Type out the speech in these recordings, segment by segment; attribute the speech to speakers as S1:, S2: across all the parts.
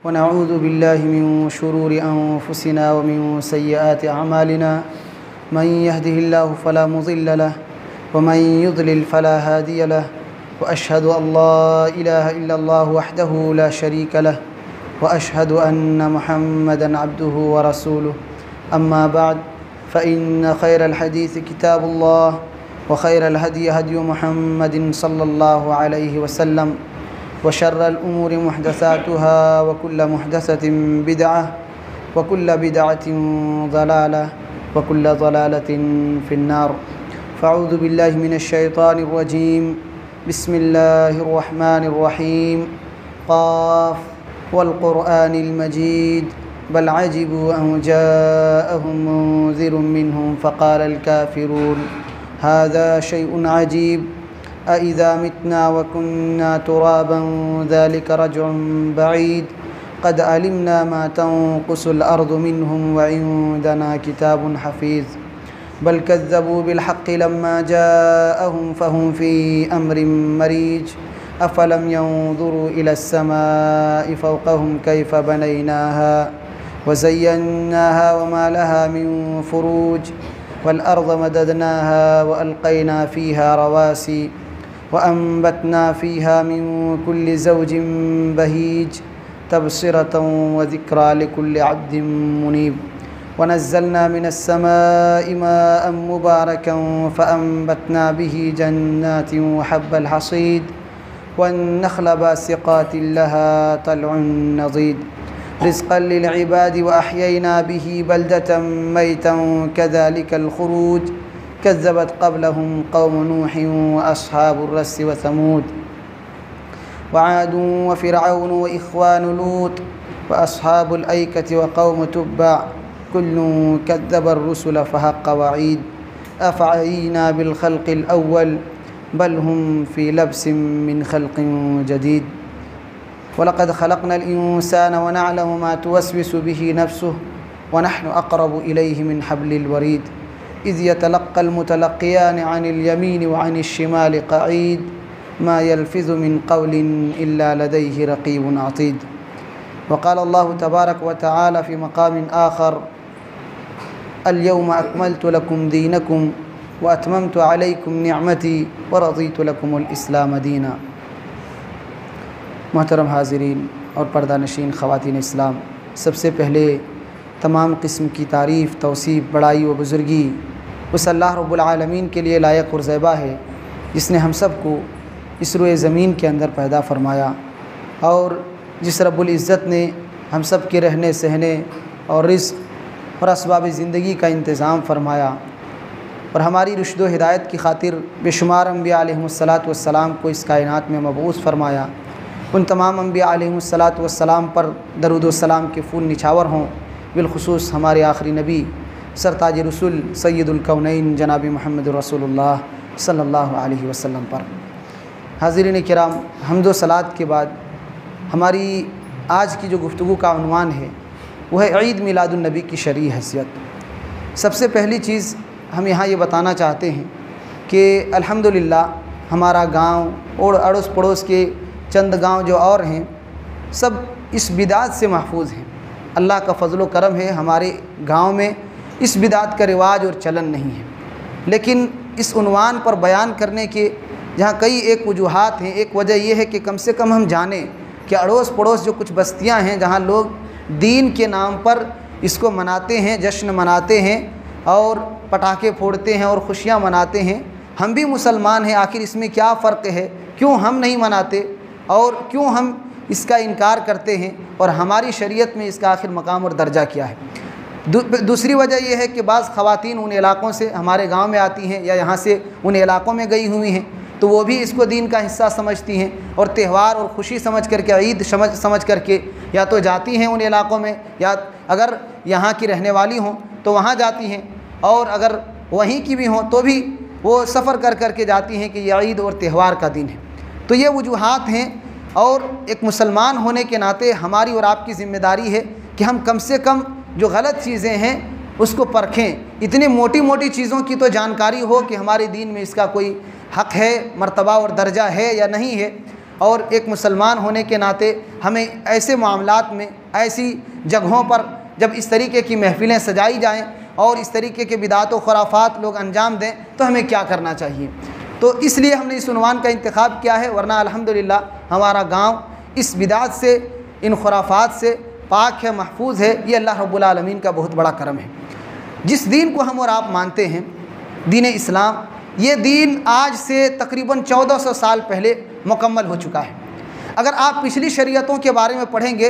S1: वनऊज़ु बिल्लाहि मिन शुरूरि अनफुसिना व मिन सय्यिआति अअमालिना मन यहदिहिल्लाहु फला मुज़िल्ल लहु व मन युज़लिल फला हादिय लहु व अशहदु अल्ला इलाहा इल्लल्लाहु वहदहु ला शरीक लहु व अशहदु अन्न मुहम्मदन अब्दुहु व रसूलुहु अम्मा बअद फ़इन्न खैरल हदीस किताबुल्लाह व खैरल हदी हदी मुहम्मदिन सल्लल्लाहु अलैहि वसल्लम व शर्रल उमूरि मुहदसातुहा व कुल्ल मुहदसतिन बिदअह व कुल्ल बिदअतिन ज़लालह व कुल्ल ज़लालतिन फिन्नार। फ़अऊज़ु बिल्लाहि मिनश शैतानिर रजीम। बिस्मिल्लाहिर रहमानिर रहीम। क़ाफ़ वल क़ुरआनिल मजीद बल अजिबू अन जाअहुम मुन्ज़िरुम मिनहुम फ़क़ालल काफ़िरून हाज़ा शैउन अजीब अइज़ा मितना व कुन्ना तुराबन ज़ालिक रज्उन बईद क़द अलिमना मा तंक़ुसुल अर्ज़ु मिनहुम व इंदना किताबुन हफ़ीज़ बल कज़्ज़बू बिलहक़्क़ि लम्मा जाअहुम फ़हुम फ़ी अम्रिन मरीज अफ़लम यंज़ुरू इलस समाइ फ़ौक़हुम कैफ़ बनैनाहा व ज़य्यन्नाहा व मा लहा मिन फ़ुरूज वल अर्ज़ मददनाहा व अलक़ैना फ़ीहा रवासी व अंबतना फ़ीहा मिन कुल्लि ज़ौजिन बहीज तबसिरतन व ज़िक्रा लिकुल्लि अब्दिन मुनीब व नज़्ज़लना मिनस समाइ माअन मुबारकन फ़अंबतना बिही जन्नातिन व हब्बल हसीद वन्नख़्ल बासिक़ातिन लहा तलउन नज़ीद रिज़्क़न लिलइबादि व अह्यैना बिही बल्दतन मैतन कज़ालिकल ख़ुरूज कज़्ज़बत क़ब्लहुम क़ौम नूहिन व अस्हाबुर रस्स व समूद व आदुन व फ़िरऔन व इख़्वानु लूत व अस्हाबुल ऐकति व क़ौम तुब्बअ कुल्लुन कज़्ज़बर रुसुल फ़हक़्क़ वईद अफ़अयीना बिल ख़ल्क़िल अव्वल बल हुम फ़ी लब्सिन मिन ख़ल्क़िन जदीद वलक़द ख़लक़नल इंसान व नअलमु मा तुवस्विसु बिही नफ़्सुहु व नहनु अक़रबु इलैहि मिन हब्लिल वरीद इज़ यतलक़्क़ल मुतलक़्क़ियानि अनिल यमीनि व अनिश शिमालि क़ईद मा यल्फ़िज़ु मिन क़ौलिन इल्ला लदैहि रक़ीबुन अतीद। वक़ाल अल्लाहु तबारक व तआला फ़ी मक़ामिन आख़र अल-यौम अकमलतु लकुम दीनकुम व अतममतु अलैकुम निअमती व रज़ीतु लकुमुल इस्लाम दीना। मोहतरम हाज़िरीन और पर्दानशीन ख़वातीन इस्लाम, सबसे पहले तमाम किस्म की तारीफ़, तौसीफ़, बड़ाई व बुज़ुर्गी उस अल्लाह रब्बुल आलमीन के लिए लायक और ज़ैबा है जिसने हम सब को इस रोए ज़मीन के अंदर पैदा फरमाया और जिस रब्बुल इज़्ज़त ने हम सब के रहने सहने और रिज़्क़ और असबाब ज़िंदगी का इंतज़ाम फरमाया और हमारी रुश्द व हिदायत की खातिर बेशुमार अम्बिया अलैहिमुस्सलातु वस्सलाम को इस कायनात में मबऊस फरमाया। उन तमाम अम्बिया अलैहिमुस्सलातु वस्सलाम पर दरूद व सलाम के फूल निछावर हों, बिलखुसूस हमारे आखिरी नबी सरताज रसूल सय्यदुल कौनैन जनाब मुहम्मद रसूलुल्लाह सल्लल्लाहु अलैहि वसल्लम पर। हाज़िरीन किराम, हम्द व सलात के बाद हमारी आज की जो गुफ्तगू का उन्वान है वह है ईद मिलादुन नबी की शरई हैसियत। सबसे पहली चीज़ हम यहाँ ये बताना चाहते हैं कि अल्हम्दुलिल्लाह हमारा गांव और अड़ोस पड़ोस के चंद गांव जो और हैं सब इस बिदात से महफूज हैं। अल्लाह का फ़ज़्ल व करम है, हमारे गांव में इस बिदात का रिवाज और चलन नहीं है। लेकिन इस उन्वान पर बयान करने के जहाँ कई एक वजूहात हैं। एक वजह यह है कि कम से कम हम जानें कि अड़ोस पड़ोस जो कुछ बस्तियाँ हैं जहाँ लोग दीन के नाम पर इसको मनाते हैं, जश्न मनाते हैं और पटाखे फोड़ते हैं और खुशियाँ मनाते हैं। हम भी मुसलमान हैं, आखिर इसमें क्या फ़र्क है, क्यों हम नहीं मनाते और क्यों हम इसका इनकार करते हैं और हमारी शरीयत में इसका आखिर मकाम और दर्जा क्या है। दूसरी वजह यह है कि बाज़ ख़वातीन उन इलाक़ों से हमारे गांव में आती हैं या यहाँ से उन इलाक़ों में गई हुई हैं तो वो भी इसको दीन का हिस्सा समझती हैं और त्यौहार और ख़ुशी समझ करके, ईद समझ करके या तो जाती हैं उन इलाक़ों में या अगर यहाँ की रहने वाली हों तो वहाँ जाती हैं और अगर वहीं की भी हों तो भी वो सफ़र कर कर के जाती हैं कि यह ईद और त्यौहार का दिन है। तो ये वजूहात हैं और एक मुसलमान होने के नाते हमारी और आपकी ज़िम्मेदारी है कि हम कम से कम जो गलत चीज़ें हैं उसको परखें। इतनी मोटी मोटी चीज़ों की तो जानकारी हो कि हमारे दीन में इसका कोई हक़ है, मर्तबा और दर्जा है या नहीं है, और एक मुसलमान होने के नाते हमें ऐसे मामलात में, ऐसी जगहों पर जब इस तरीके की महफ़िलें सजाई जाएं और इस तरीके के बिदात व खुराफात लोग अंजाम दें तो हमें क्या करना चाहिए। तो इसलिए हमने इस उन्वान का इंतखाब किया है, वरना अल्हम्दुलिल्लाह हमारा गाँव इस बिदात से, इन खुराफात से पाक है, महफूज है। ये अल्लाह रब्बुल आलमीन का बहुत बड़ा करम है। जिस दीन को हम और आप मानते हैं, दीन इस्लाम, ये दीन आज से तकरीबन 1400 साल पहले मुकम्मल हो चुका है। अगर आप पिछली शरीयतों के बारे में पढ़ेंगे,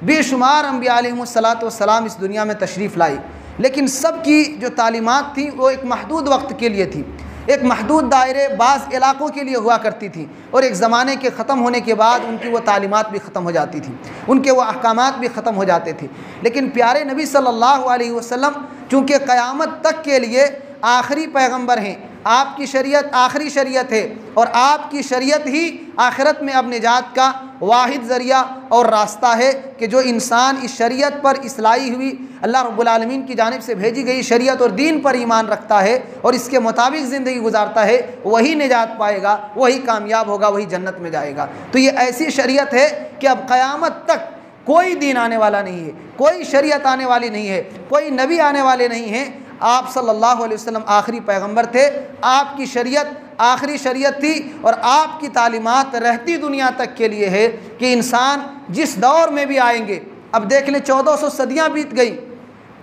S1: बेशुमार अंबिया अलैहिमुस्सलातु वस्सलाम इस दुनिया में तशरीफ़ लाई, लेकिन सब की जो तालीमात थी वो एक महदूद वक्त के लिए थी, एक महदूद दायरे बाज़ इलाक़ों के लिए हुआ करती थी, और एक ज़माने के ख़त्म होने के बाद उनकी वो तालीमात भी ख़त्म हो जाती थी, उनके वो अहकामात भी ख़त्म हो जाते थे। लेकिन प्यारे नबी सल्लल्लाहु अलैहि वसल्लम चूँकि क़यामत तक के लिए आखिरी पैगम्बर हैं, आपकी शरीयत आखिरी शरीयत है, और आपकी शरीयत ही आखिरत में अब निजात का वाहिद ज़रिया और रास्ता है कि जो इंसान इस शरीयत पर, इस्लाई हुई अल्लाह रब्बुल आलमीन की जानिब से भेजी गई शरीयत और दीन पर ईमान रखता है और इसके मुताबिक ज़िंदगी गुजारता है, वही निजात पाएगा, वही कामयाब होगा, वही जन्नत में जाएगा। तो ये ऐसी शरीयत है कि अब क़यामत तक कोई दीन आने वाला नहीं है, कोई शरीयत आने वाली नहीं है, कोई नबी आने वाले नहीं हैं। आप सल्लल्लाहु अलैहि वसल्लम आखिरी पैगंबर थे, आपकी शरीयत आखिरी शरीयत थी, और आपकी तालीमात रहती दुनिया तक के लिए है कि इंसान जिस दौर में भी आएंगे, अब देख लें 1400 सदियाँ बीत गई,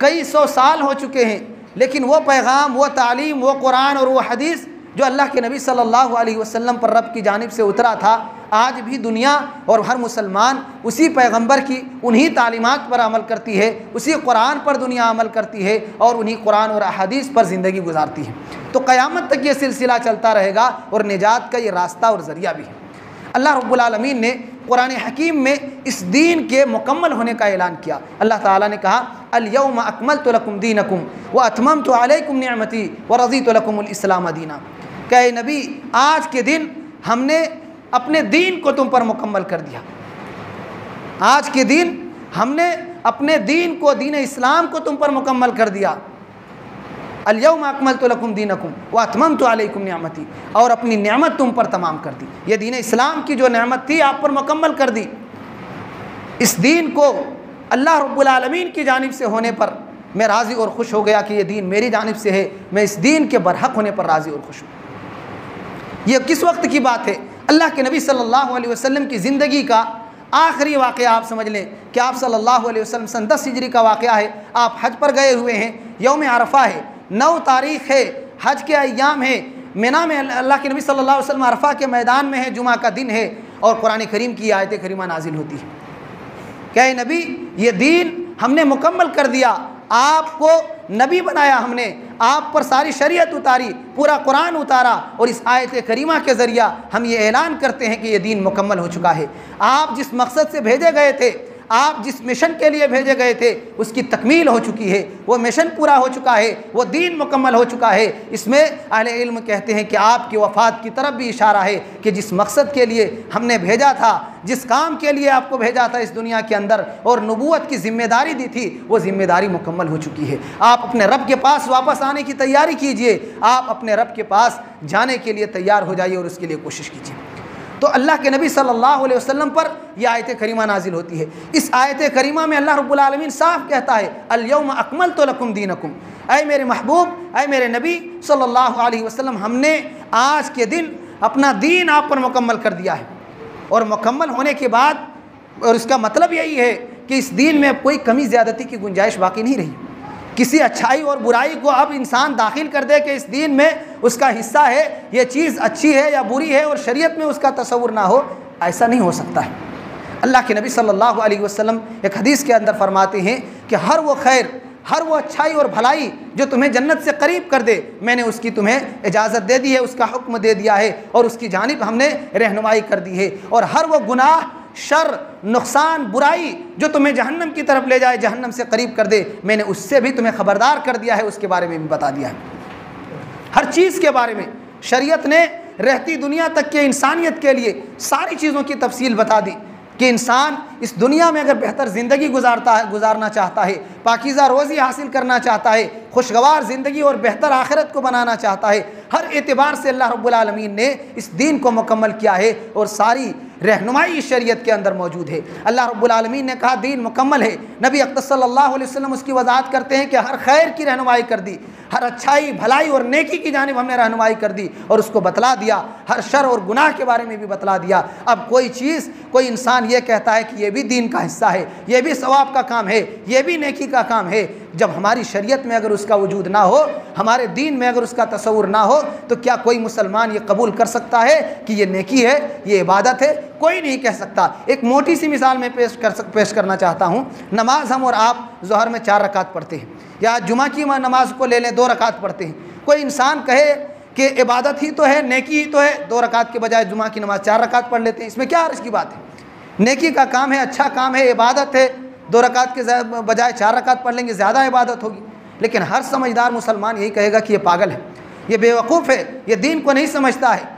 S1: कई सौ साल हो चुके हैं, लेकिन वो पैगाम, वो तालीम, वो कुरान और वो हदीस जो अल्लाह के नबी सल्लल्लाहु अलैहि वसल्लम पर रब की जानिब से उतरा था, आज भी दुनिया और हर मुसलमान उसी पैगंबर की, उन्हीं तालीमात पर अमल करती है, उसी कुरान पर दुनिया अमल करती है और उन्हीं कुरान और अहादीस पर ज़िंदगी गुजारती है। तो क़यामत तक ये सिलसिला चलता रहेगा और निजात का ये रास्ता और ज़रिया भी है। अल्लाह रब्बुल आलमीन ने कुरान हकीम में इस दीन के मुकम्मल होने का ऐलान किया। अल्लाह ताला ने कहा, अल-यौम अकमलतु लकुम दीनकुम व अतममतु अलैकुम निअमती व रज़ीतु लकुमुल इस्लाम दीना। कहे नबी, आज के दिन हमने अपने दीन को तुम पर मुकम्मल कर दिया। आज के दिन हमने अपने दीन को, दीन इस्लाम को तुम पर मुकम्मल कर दिया। अल-यौम अकमलतु लकुम दीनकुम व अतममतु अलैकुम निअमती, और अपनी नेमत तुम पर तमाम कर दी। ये दीन इस्लाम की जो नेमत थी आप पर मुकम्मल कर दी। इस दीन को अल्लाह रब्बुल आलमीन की जानिब से होने पर मैं राज़ी और खुश हो गया कि ये दीन मेरी जानिब से है, मैं इस दीन के बरहक होने पर राज़ी और खुश हूँ। ये किस वक्त की बात है? अल्लाह के नबी सल्लल्लाहु अलैहि वसल्लम की ज़िंदगी का आखिरी वाक़या आप समझ लें कि आप सल्लल्लाहु अलैहि वसल्लम सन 10 हिजरी का वाक़या है। आप हज पर गए हुए हैं, यौम अरफा है, 9 तारीख़ है, हज के अय्याम है, मिना में अल्लाह के नबी सल्लल्लाहु अलैहि वसल्लम अरफा के मैदान में है, जुमा का दिन है, और कुरान करीम की आयत करीमा नाजिल होती है। क्या नबी, ये दीन हमने मुकम्मल कर दिया, आपको नबी बनाया, हमने आप पर सारी शरीयत उतारी, पूरा कुरान उतारा, और इस आयत करीमा के ज़रिया हम ये ऐलान करते हैं कि ये दीन मुकम्मल हो चुका है। आप जिस मकसद से भेजे गए थे, आप जिस मिशन के लिए भेजे गए थे, उसकी तकमील हो चुकी है, वो मिशन पूरा हो चुका है, वो दीन मुकम्मल हो चुका है। इसमें अहले इल्म कहते हैं कि आपकी वफ़ात की तरफ भी इशारा है कि जिस मकसद के लिए हमने भेजा था, जिस काम के लिए आपको भेजा था इस दुनिया के अंदर, और नबूवत की ज़िम्मेदारी दी थी, वो ज़िम्मेदारी मुकम्मल हो चुकी है। आप अपने रब के पास वापस आने की तैयारी कीजिए, आप अपने रब के पास जाने के लिए तैयार हो जाइए और उसके लिए कोशिश कीजिए। तो अल्लाह के नबी सल्लल्लाहु अलैहि वसल्लम पर यह आयत करीमा नाजिल होती है। इस आयत करीमा में अल्लाह रब्बुल आलमीन साफ कहता है, अल-यौम अकमलतु लकुम दीनकुम, ऐ मेरे महबूब, ऐ मेरे नबी सल्लल्लाहु अलैहि वसल्लम, हमने आज के दिन अपना दीन आप पर मुकम्मल कर दिया है। और मुकम्मल होने के बाद, और इसका मतलब यही है कि इस दीन में कोई कमी ज़्यादती की गुंजाइश बाकी नहीं रही। किसी अच्छाई और बुराई को अब इंसान दाखिल कर दे कि इस दीन में उसका हिस्सा है, ये चीज़ अच्छी है या बुरी है, और शरीयत में उसका तसव्वुर ना हो, ऐसा नहीं हो सकता है। अल्लाह के नबी सल्लल्लाहु अलैहि वसल्लम एक हदीस के अंदर फरमाते हैं कि हर वो खैर, हर वो अच्छाई और भलाई जो तुम्हें जन्नत से करीब कर दे, मैंने उसकी तुम्हें इजाज़त दे दी है, उसका हुक्म दे दिया है, और उसकी जानिब हमने रहनुमाई कर दी है। और हर वो गुनाह, शर, नुकसान, बुराई जो तुम्हें जहन्नम की तरफ ले जाए, जहन्नम से करीब कर दे, मैंने उससे भी तुम्हें ख़बरदार कर दिया है, उसके बारे में भी बता दिया है। हर चीज़ के बारे में शरीयत ने रहती दुनिया तक के इंसानियत के लिए सारी चीज़ों की तफसील बता दी कि इंसान इस दुनिया में अगर बेहतर ज़िंदगी गुजारना चाहता है, पाकीज़ा रोज़ी हासिल करना चाहता है, खुशगवार ज़िंदगी और बेहतर आखिरत को बनाना चाहता है, हर एतबार से अल्लाह रब्बुल आलमीन ने इस दीन को मुकम्मल किया है। और सारी रहनुमाई इस शरीयत के अंदर मौजूद है। अल्लाह रब्बुल आलमीन ने कहा दीन मुकम्मल है। नबी अक़दस सल्लल्लाहु अलैहि वसल्लम उसकी वजाहत करते हैं कि हर खैर की रहनुमाई कर दी, हर अच्छाई भलाई और नेकी की जानिब हमने रहनुमाई कर दी और उसको बतला दिया, हर शर और गुनाह के बारे में भी बतला दिया। अब कोई चीज़, कोई इंसान ये कहता है कि ये भी दीन का हिस्सा है, ये भी सवाब का काम है, ये भी नेकी का काम है, जब हमारी शरीयत में अगर उसका वजूद ना हो, हमारे दीन में अगर उसका तसव्वुर ना हो, तो क्या कोई मुसलमान ये कबूल कर सकता है कि ये नेकी है, ये इबादत है? कोई नहीं कह सकता। एक मोटी सी मिसाल में पेश करना चाहता हूँ। नमाज हम और आप ज़ोहर में 4 रकात पढ़ते हैं, या जुमा की नमाज को ले लें 2 रकात पढ़ते हैं। कोई इंसान कहे कि इबादत ही तो है, नेकी ही तो है, 2 रकात के बजाय जुमा की नमाज 4 रकात पढ़ लेते हैं, इसमें क्या अर्ज़ की बात है? नेकी का काम है, अच्छा काम है, इबादत है, 2 रकात के बजाय 4 रकात पढ़ लेंगे, ज़्यादा इबादत होगी। लेकिन हर समझदार मुसलमान यही कहेगा कि ये पागल है, ये बेवकूफ़ है, ये दीन को नहीं समझता है।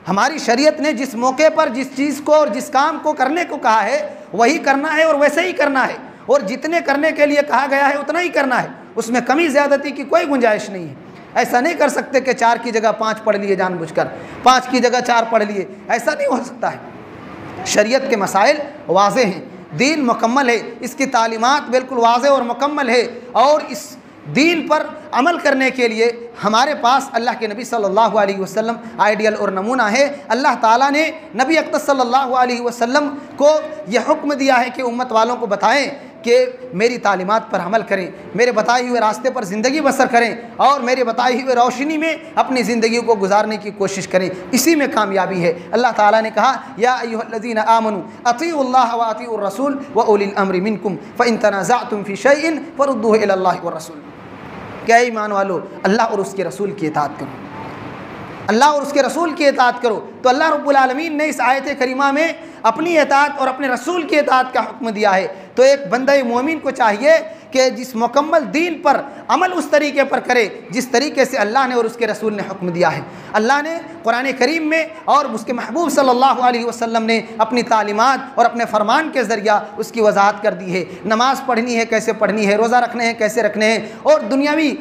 S1: हमारी शरीयत ने जिस मौके पर जिस चीज़ को और जिस काम को करने को कहा है वही करना है और वैसे ही करना है, और जितने करने के लिए कहा गया है उतना ही करना है, उसमें कमी ज़्यादती की कोई गुंजाइश नहीं है। ऐसा नहीं कर सकते कि 4 की जगह 5 पढ़ लिए जानबूझकर, 5 की जगह 4 पढ़ लिए, ऐसा नहीं हो सकता है। शरीयत के मसाइल वाज़े हैं, दीन मुकम्मल है, इसकी तालीमात बिल्कुल वाज़े और मुकम्मल है, और इस दीन पर अमल करने के लिए हमारे पास अल्लाह के नबी सल्लल्लाहु अलैहि वसल्लम आइडियल और नमूना है। अल्लाह ताला ने नबी अक़दस सल्लल्लाहु अलैहि वसल्लम को यह हुक्म दिया है कि उम्मत वालों को बताएं कि मेरी तालीमात पर अमल करें, मेरे बताए हुए रास्ते पर ज़िंदगी बसर करें और मेरे बताई हुए रोशनी में अपनी ज़िंदगी को गुजारने की कोशिश करें, इसी में कामयाबी है। अल्लाह ताला ने कहा या अय्युहल्लज़ीना आमनू अतीउल्लाह व अतीउर रसूल व उलिल अम्रि मिनकुम फ़इन तनाज़अतुम फ़ी शैइन फ़रुद्दूहु इलल्लाहि व रसूल। क्या ईमान वालो, अल्लाह और उसके रसूल की इताअत करो, अल्लाह और उसके रसूल की इताअत करो। तो अल्लाह रब्बुल आलमीन ने इस आयत करीमा में अपनी इताअत और अपने रसूल की इताअत का हुक्म दिया है। तो एक बंदे मोमिन को चाहिए कि जिस मुकम्मल दीन पर अमल उस तरीके पर करे जिस तरीके से अल्लाह ने और उसके रसूल ने हुक्म दिया है। अल्लाह ने कुरान करीम में और उसके महबूब सल्लल्लाहु अलैहि वसल्लम ने अपनी तालीमात और अपने फरमान के ज़रिया उसकी वजाहत कर दी है। नमाज़ पढ़नी है कैसे पढ़नी है, रोज़ा रखने हैं कैसे रखने हैं, और दुनियावी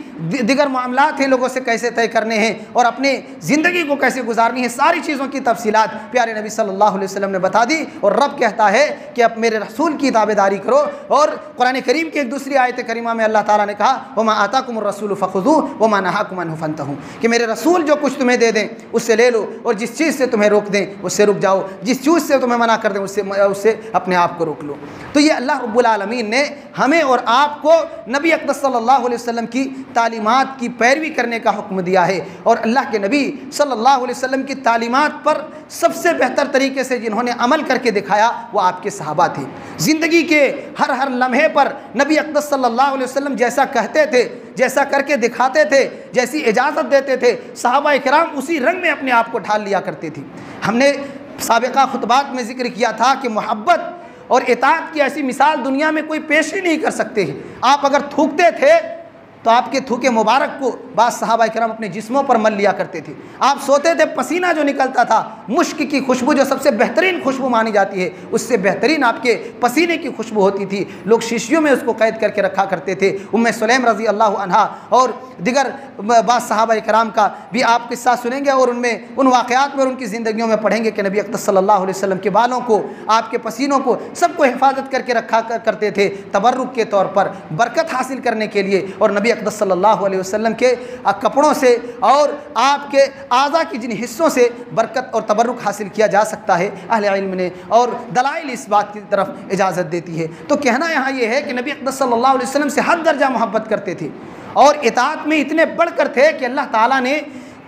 S1: दिगर मामलात हैं लोगों से कैसे तय करने हैं, और अपने ज़िंदगी को कैसे गुजारनी है, सारी चीज़ों की तफसीलात प्यारे नबी सल्लल्लाहु अलैहि वसल्लम ने बता दी। और रब कहता है कि अब मेरे रसूल की ताबेदारी करो। और कुरान करीम की एक दूसरी आयत करीमा में अल्लाह ताला ने कहा वमा आताकुमुर रसूलु फखुज़ूहु वमा नहाकुम अन्हु फंतहू, कि मेरे रसूल जो कुछ तुम्हें दे दें उससे ले लो, और जिस चीज़ से तुम्हें रोक दें उससे रुक जाओ, जिस चीज़ से तुम्हें मना कर दें उससे अपने आप को रोक लो। तो ये अल्लाह रब्बुल आलमीन ने हमें और आपको नबी अक़दस सल्लल्लाहु अलैहि वसल्लम की तालीमात की पैरवी करने का हुक्म दिया है। और अल्लाह के नबी सल्लल्लाहु अलैहि वसल्लम की तालीमात पर सबसे बेहतर तरीके से जिन्होंने अमल करके दिखाया वो आपके सहाबा थे। ज़िंदगी के हर लम्हे पर नबी अक़दस सल्लल्लाहु अलैहि वसल्लम जैसा कहते थे, जैसा करके दिखाते थे, जैसी इजाज़त देते थे, सहाबा इकराम उसी रंग में अपने आप को ढाल लिया करते थे। हमने साबिक़ा खुतबात में ज़िक्र किया था कि मोहब्बत और इताअत की ऐसी मिसाल दुनिया में कोई पेश ही नहीं कर सकते हैं। आप अगर थूकते थे तो आपके थूके मुबारक को बाद सहाबा इकराम अपने जिस्मों पर मल लिया करते थे। आप सोते थे, पसीना जो निकलता था, मुश्क की खुशबू जो सबसे बेहतरीन खुशबू मानी जाती है, उससे बेहतरीन आपके पसीने की खुशबू होती थी। लोग शीशियों में उसको कैद करके रखा करते थे। उम्मे सुलैम रज़ी अल्लाह अन्हा और दिगर बाद सहाबा इकराम का भी आप किस्सा सुनेंगे, और उनमें उन वाक़यात में और उनकी ज़िंदगियों में पढ़ेंगे कि नबी अक़दस सल्लल्लाहु अलैहि वसल्लम के बालों को, आपके पसीनों को, सबको हिफाजत करके रखा करते थे तबर्रुक के तौर पर, बरकत हासिल करने के लिए। और नबी अक़दस सल्लल्लाहु अलैहि वसल्लम के कपड़ों से और आपके आज़ा की जिन हिस्सों से बरकत और तबर्रुक हासिल किया जा सकता है, अहले इल्म ने और दलाइल इस बात की तरफ इजाज़त देती है। तो कहना यहाँ ये है कि नबी अक़दस सल्लल्लाहु अलैहि वसल्लम से हद दर्जा मोहब्बत करते थे और इताअत में इतने बढ़कर थे कि अल्लाह ताला ने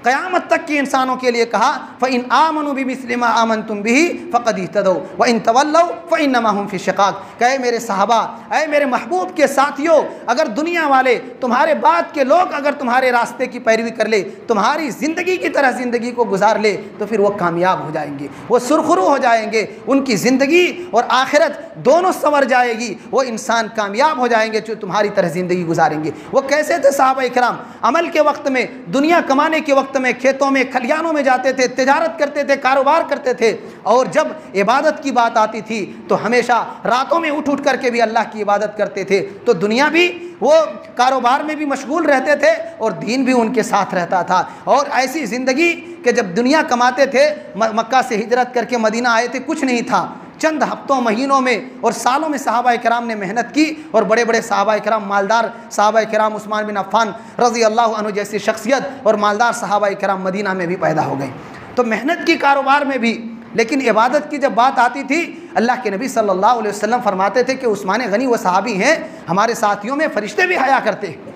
S1: क़यामत तक के इंसानों के लिए कहा फ़इन आमनू बिमिस्लि मा आमनतुम बिही फ़क़द इह्तदौ व इन तवल्लौ फ़इन्नमा हुम फ़ी शिक़ाक़। कहे मेरे सहाबा, ऐ मेरे महबूब के साथियों, अगर दुनिया वाले तुम्हारे बाद के लोग अगर तुम्हारे रास्ते की पैरवी कर ले, तुम्हारी ज़िंदगी की तरह ज़िंदगी को गुजार ले, तो फिर वो कामयाब हो जाएंगे, वो सुरखरू हो जाएंगे, उनकी ज़िंदगी और आखिरत दोनों संवर जाएगी, वो इंसान कामयाब हो जाएंगे जो तुम्हारी तरह ज़िंदगी गुजारेंगे। वो कैसे थे सहाबा इकराम? अमल के वक्त में, दुनिया कमाने के वक्त वक्त में खेतों में खलिहानों में जाते थे, तिजारत करते थे, कारोबार करते थे। और जब इबादत की बात आती थी तो हमेशा रातों में उठ उठ करके भी अल्लाह की इबादत करते थे। तो दुनिया भी, वो कारोबार में भी मशगूल रहते थे और दीन भी उनके साथ रहता था। और ऐसी ज़िंदगी कि जब दुनिया कमाते थे, मक्का से हिजरत करके मदीना आए थे, कुछ नहीं था। चंद हफ्तों, महीनों में और सालों में सहाबा किराम ने मेहनत की और बड़े बड़े सहाबा किराम, मालदार सहाबा किराम, उस्मान बिन अफ़्फ़ान रज़ी अल्लाह अन्हु जैसी शख्सियत और मालदार सहाबा किराम मदीना में भी पैदा हो गए। तो मेहनत की कारोबार में भी, लेकिन इबादत की जब बात आती थी, अल्लाह के नबी सल्लल्लाहु अलैहि वसल्लम फरमाते थे कि उस्मान गनी वो सहाबी हैं, हमारे साथियों में फ़रिश्ते भी हया करते हैं,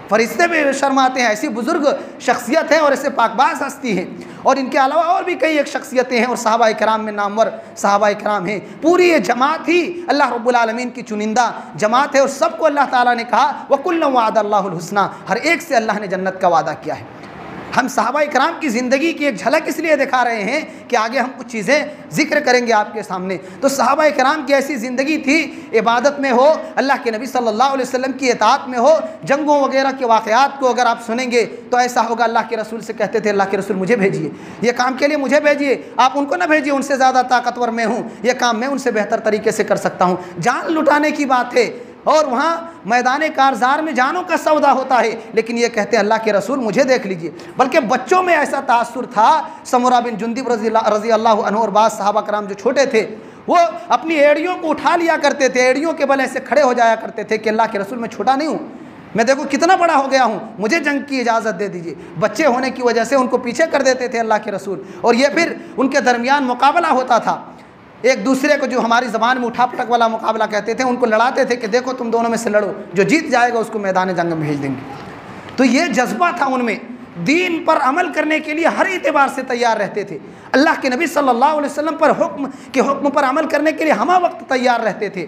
S1: फ़रिश्ते भी शर्माते हैं। ऐसी बुज़ुर्ग शख्सियत है और ऐसे पाकबाज़ हस्ती हैं। और इनके अलावा और भी कई एक शख्सियतें हैं और सहाबा किराम में नामवर सहाबा किराम हैं। पूरी ये जमात ही अल्लाह रब्बुल आलमीन की चुनिंदा जमात है और सबको अल्लाह ताला ने कहा वकुल्लुम वअदल्लाहुल हुस्ना, हर एक से अल्लाह ने जन्नत का वादा किया है। हम सहाबा किराम की ज़िंदगी की एक झलक इसलिए दिखा रहे हैं कि आगे हम कुछ चीज़ें ज़िक्र करेंगे आपके सामने। तो सहाबा किराम की ऐसी ज़िंदगी थी, इबादत में हो, अल्लाह के नबी सल्लल्लाहु अलैहि वसल्लम की इताअत में हो। जंगों वगैरह के वाक़यात को अगर आप सुनेंगे तो ऐसा होगा, अल्लाह के रसूल से कहते थे, अल्लाह के रसूल मुझे भेजिए, ये काम के लिए मुझे भेजिए, आप उनको ना भेजिए, उनसे ज़्यादा ताकतवर मैं हूँ, ये काम मैं उनसे बेहतर तरीके से कर सकता हूँ। जान लुटाने की बात है और वहाँ मैदान कारज़ार में जानों का सौदा होता है, लेकिन ये कहते हैं अल्लाह के रसूल मुझे देख लीजिए। बल्कि बच्चों में ऐसा तासुर था, समूरा बिन जुंदब रज़ी अल्लाह अन्हु और बाज़ सहाबा कराम जो छोटे थे, वो अपनी एड़ियों को उठा लिया करते थे, एड़ियों के बल ऐसे खड़े हो जाया करते थे कि अल्लाह के रसूल मैं छोटा नहीं हूँ, मैं देखो कितना बड़ा हो गया हूँ, मुझे जंग की इजाज़त दे दीजिए। बच्चे होने की वजह से उनको पीछे कर देते थे अल्लाह के रसूल। और ये फिर उनके दरमियान मुकाबला होता था, एक दूसरे को, जो हमारी ज़बान में उठा पटक वाला मुकाबला कहते थे, उनको लड़ाते थे कि देखो तुम दोनों में से लड़ो, जो जीत जाएगा उसको मैदान जंग में भेज देंगे। तो ये जज्बा था उनमें, दीन पर अमल करने के लिए हर एतबार से तैयार रहते थे। अल्लाह के नबी सल्लल्लाहु अलैहि वसल्लम पर हुक्म पर अमल करने के लिए हमा वक्त तैयार रहते थे।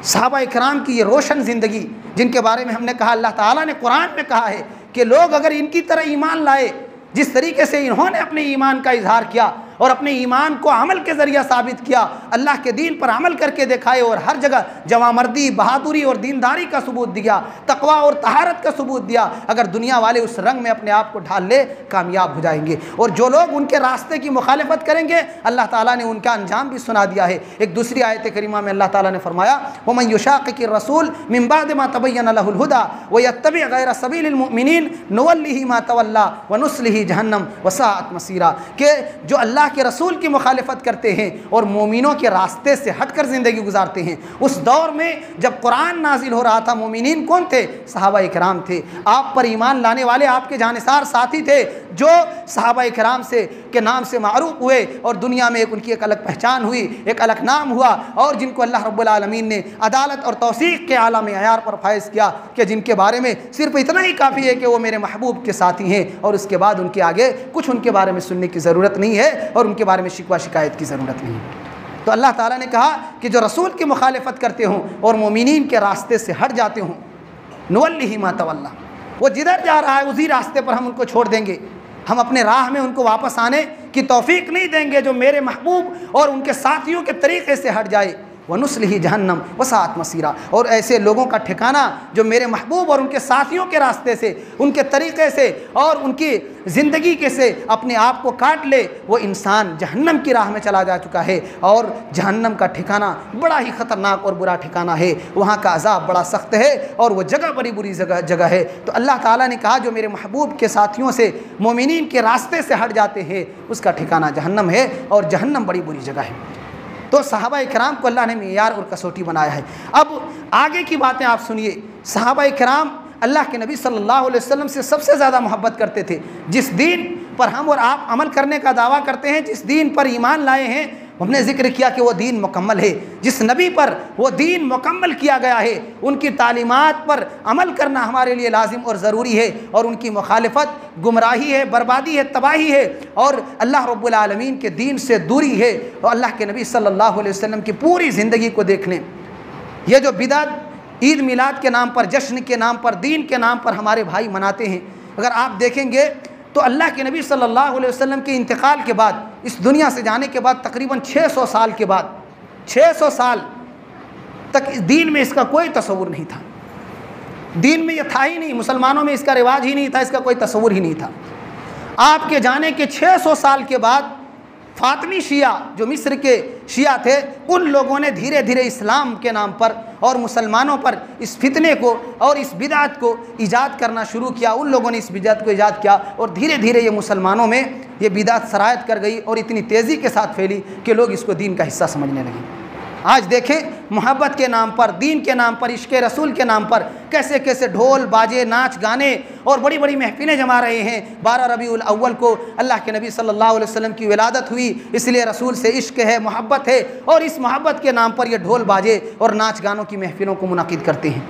S1: सहाबा इकराम की ये रोशन ज़िंदगी, जिनके बारे में हमने कहा, अल्लाह ताला ने कुरान में कहा है कि लोग अगर इनकी तरह ईमान लाए, जिस तरीके से इन्होंने अपने ईमान का इजहार किया और अपने ईमान को अमल के ज़रिया साबित किया, अल्लाह के दीन पर अमल करके दिखाए और हर जगह जवामर्दी, बहादुरी और दीनदारी का सबूत दिया, तकवा और तहारत का सबूत दिया, अगर दुनिया वाले उस रंग में अपने आप को ढाल ले, कामयाब हो जाएंगे। और जो लोग उनके रास्ते की मुखालिफत करेंगे, अल्लाह ताला ने उनका अंजाम भी सुना दिया है। एक दूसरी आयत करीमा में अल्लाह ताला ने फरमाया वमन युशाक़िक़ि रसूल मिन बाद मा तबय्यन लहुल हुदा व यत्तबि गैर सबीलिल मुमिनीन नुवल्लिहि मा तवल्ला व नुस्लिहि जहन्नम व साअत मसीरा, के जो अल्लाह के रसूल की मुखालिफत करते हैं और मोमिनों के रास्ते से हटकर ज़िंदगी गुजारते हैं। उस दौर में जब कुरान नाजिल हो रहा था, मोमिनीन कौन थे? सहाबा इकराम थे। आप पर ईमान लाने वाले आपके जानिसार साथी थे, जो सहाबा इकराम से के नाम से मारूफ हुए और दुनिया में उनकी एक अलग पहचान हुई, एक अलग नाम हुआ, और जिनको अल्लाह रब्बुल आलमीन ने अदालत और तौसीक़ के आला में अयार पर फायज़ किया कि जिनके बारे में सिर्फ इतना ही काफ़ी है कि वो मेरे महबूब के साथी हैं, और उसके बाद उनके आगे कुछ उनके बारे में सुनने की ज़रूरत नहीं है और उनके बारे में शिकवा शिकायत की ज़रूरत नहीं है। तो अल्लाह ताला ने कहा कि जो रसूल की मुखालिफत करते हों और मोमिनीन के रास्ते से हट जाते हों, नुवल्लिहि मा तवल्ला, वो जिधर जा रहा है उसी रास्ते पर हम उनको छोड़ देंगे, हम अपने राह में उनको वापस आने की तौफीक नहीं देंगे जो मेरे महबूब और उनके साथियों के तरीक़े से हट जाए। वनुस्लिहि जहन्नम वसाअत मसीरा, और ऐसे लोगों का ठिकाना जो मेरे महबूब और उनके साथियों के रास्ते से, उनके तरीक़े से और उनकी ज़िंदगी के से अपने आप को काट ले, वो इंसान जहन्नम की राह में चला जा चुका है। और जहन्नम का ठिकाना बड़ा ही ख़तरनाक और बुरा ठिकाना है, वहाँ का अज़ाब बड़ा सख्त है और वो जगह बड़ी बुरी जगह है। तो अल्लाह ताला ने कहा जो मेरे महबूब के साथियों से, मोमिनीन के रास्ते से हट जाते हैं, उसका ठिकाना जहन्नम है और जहन्नम बड़ी बुरी जगह है। तो सहाबा इकराम को अल्लाह ने मियार और कसौटी बनाया है। अब आगे की बातें आप सुनिए। सहाबा इकराम अल्लाह के नबी सल्लल्लाहु अलैहि वसल्लम से सबसे ज़्यादा मोहब्बत करते थे। जिस दीन पर हम और आप अमल करने का दावा करते हैं, जिस दीन पर ईमान लाए हैं, हमने ज़िक्र किया कि वो दीन मुकम्मल है। जिस नबी पर वो दीन मुकम्मल किया गया है, उनकी तालीमात पर अमल करना हमारे लिए लाजिम और ज़रूरी है, और उनकी मुखालिफत गुमराही है, बर्बादी है, तबाही है और अल्लाह रब्बुल आलमीन के दीन से दूरी है। और अल्लाह के नबी सल्लल्लाहु अलैहि वसल्लम की पूरी ज़िंदगी को देख लें। ये जो बिदअत ईद मिलाद के नाम पर, जश्न के नाम पर, दीन के नाम पर हमारे भाई मनाते हैं, अगर आप देखेंगे तो अल्लाह के नबी सल्लल्लाहु अलैहि वसल्लम के इंतकाल के बाद, इस दुनिया से जाने के बाद तकरीबन 600 साल के बाद, 600 साल तक इस दीन में इसका कोई तसव्वुर नहीं था। दीन में यह था ही नहीं, मुसलमानों में इसका रिवाज ही नहीं था, इसका कोई तसव्वुर ही नहीं था। आपके जाने के 600 साल के बाद फातिमी शिया, जो मिस्र के शिया थे, उन लोगों ने धीरे धीरे इस्लाम के नाम पर और मुसलमानों पर इस फितने को और इस बिदात को ईजाद करना शुरू किया। उन लोगों ने इस बिदात को ईजाद किया और धीरे धीरे ये मुसलमानों में ये बिदात सरायत कर गई और इतनी तेज़ी के साथ फैली कि लोग इसको दीन का हिस्सा समझने लगे। आज देखें, मोहब्बत के नाम पर, दीन के नाम पर, इश्क़ रसूल के नाम पर कैसे कैसे ढोल बाजे, नाच गाने और बड़ी बड़ी महफिलें जमा रहे हैं। 12 रबीउल अव्वल को अल्लाह के नबी सल्लल्लाहु अलैहि वसल्लम की विलादत हुई, इसलिए रसूल से इश्क़ है, मोहब्बत है, और इस मोहब्बत के नाम पर ये ढोल बाजे और नाच गानों की महफिलों को मुनाकिद करते हैं।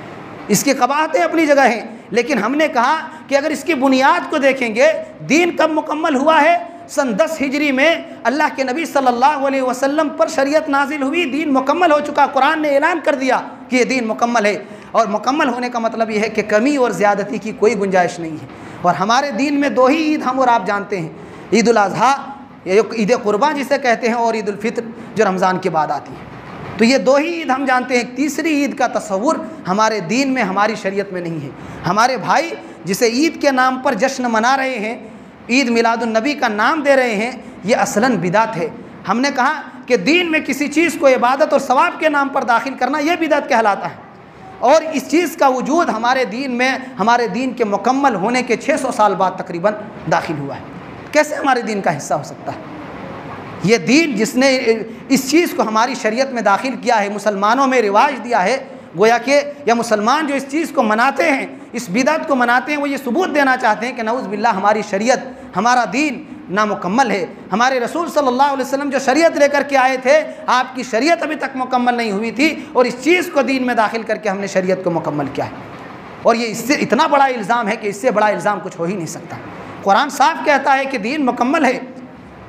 S1: इसकी कबाहतें अपनी जगह हैं, लेकिन हमने कहा कि अगर इसकी बुनियाद को देखेंगे, दीन कब मुकम्मल हुआ है? सन 10 हिजरी में अल्लाह के नबी सल्लल्लाहु अलैहि वसल्लम पर शरीयत नाजिल हुई, दीन मुकम्मल हो चुका। कुरान ने ऐलान कर दिया कि ये दीन मुकम्मल है, और मुकम्मल होने का मतलब ये है कि कमी और ज़्यादती की कोई गुंजाइश नहीं है। और हमारे दीन में 2 ही ईद हम और आप जानते हैं, ईद उल अज़हा, ईद कुर्बान जिसे कहते हैं, और ईद उल फित्र जो रमज़ान के बाद आती है। तो ये 2 ही ईद हम जानते हैं। तीसरी ईद का तस्वुर हमारे दीन में, हमारी शरीयत में नहीं है। हमारे भाई जिसे ईद के नाम पर जश्न मना रहे हैं, ईद मिलादुन नबी का नाम दे रहे हैं, ये असलन बिदात है। हमने कहा कि दीन में किसी चीज़ को इबादत और सवाब के नाम पर दाखिल करना, यह बिदात कहलाता है। और इस चीज़ का वजूद हमारे दीन में, हमारे दीन के मुकम्मल होने के 600 साल बाद तकरीबन दाखिल हुआ है। कैसे हमारे दीन का हिस्सा हो सकता है? ये दीन जिसने इस चीज़ को हमारी शरीयत में दाखिल किया है, मुसलमानों में रिवाज दिया है, गोया कि या मुसलमान जो इस चीज़ को मनाते हैं, इस बिदअत को मनाते हैं, वो ये सबूत देना चाहते हैं कि नऊज़ बिल्लाह हमारी शरीयत, हमारा दीन नामुकम्मल है। हमारे रसूल सल्लल्लाहु अलैहि वसल्लम जो शरीयत लेकर के आए थे, आपकी शरीयत अभी तक मुकम्मल नहीं हुई थी, और इस चीज़ को दीन में दाखिल करके हमने शरीयत को मुकम्मल किया है। और ये इससे इतना बड़ा इल्ज़ाम है कि इससे बड़ा इल्ज़ाम कुछ हो ही नहीं सकता। कुरान साफ कहता है कि दीन मुकम्मल है,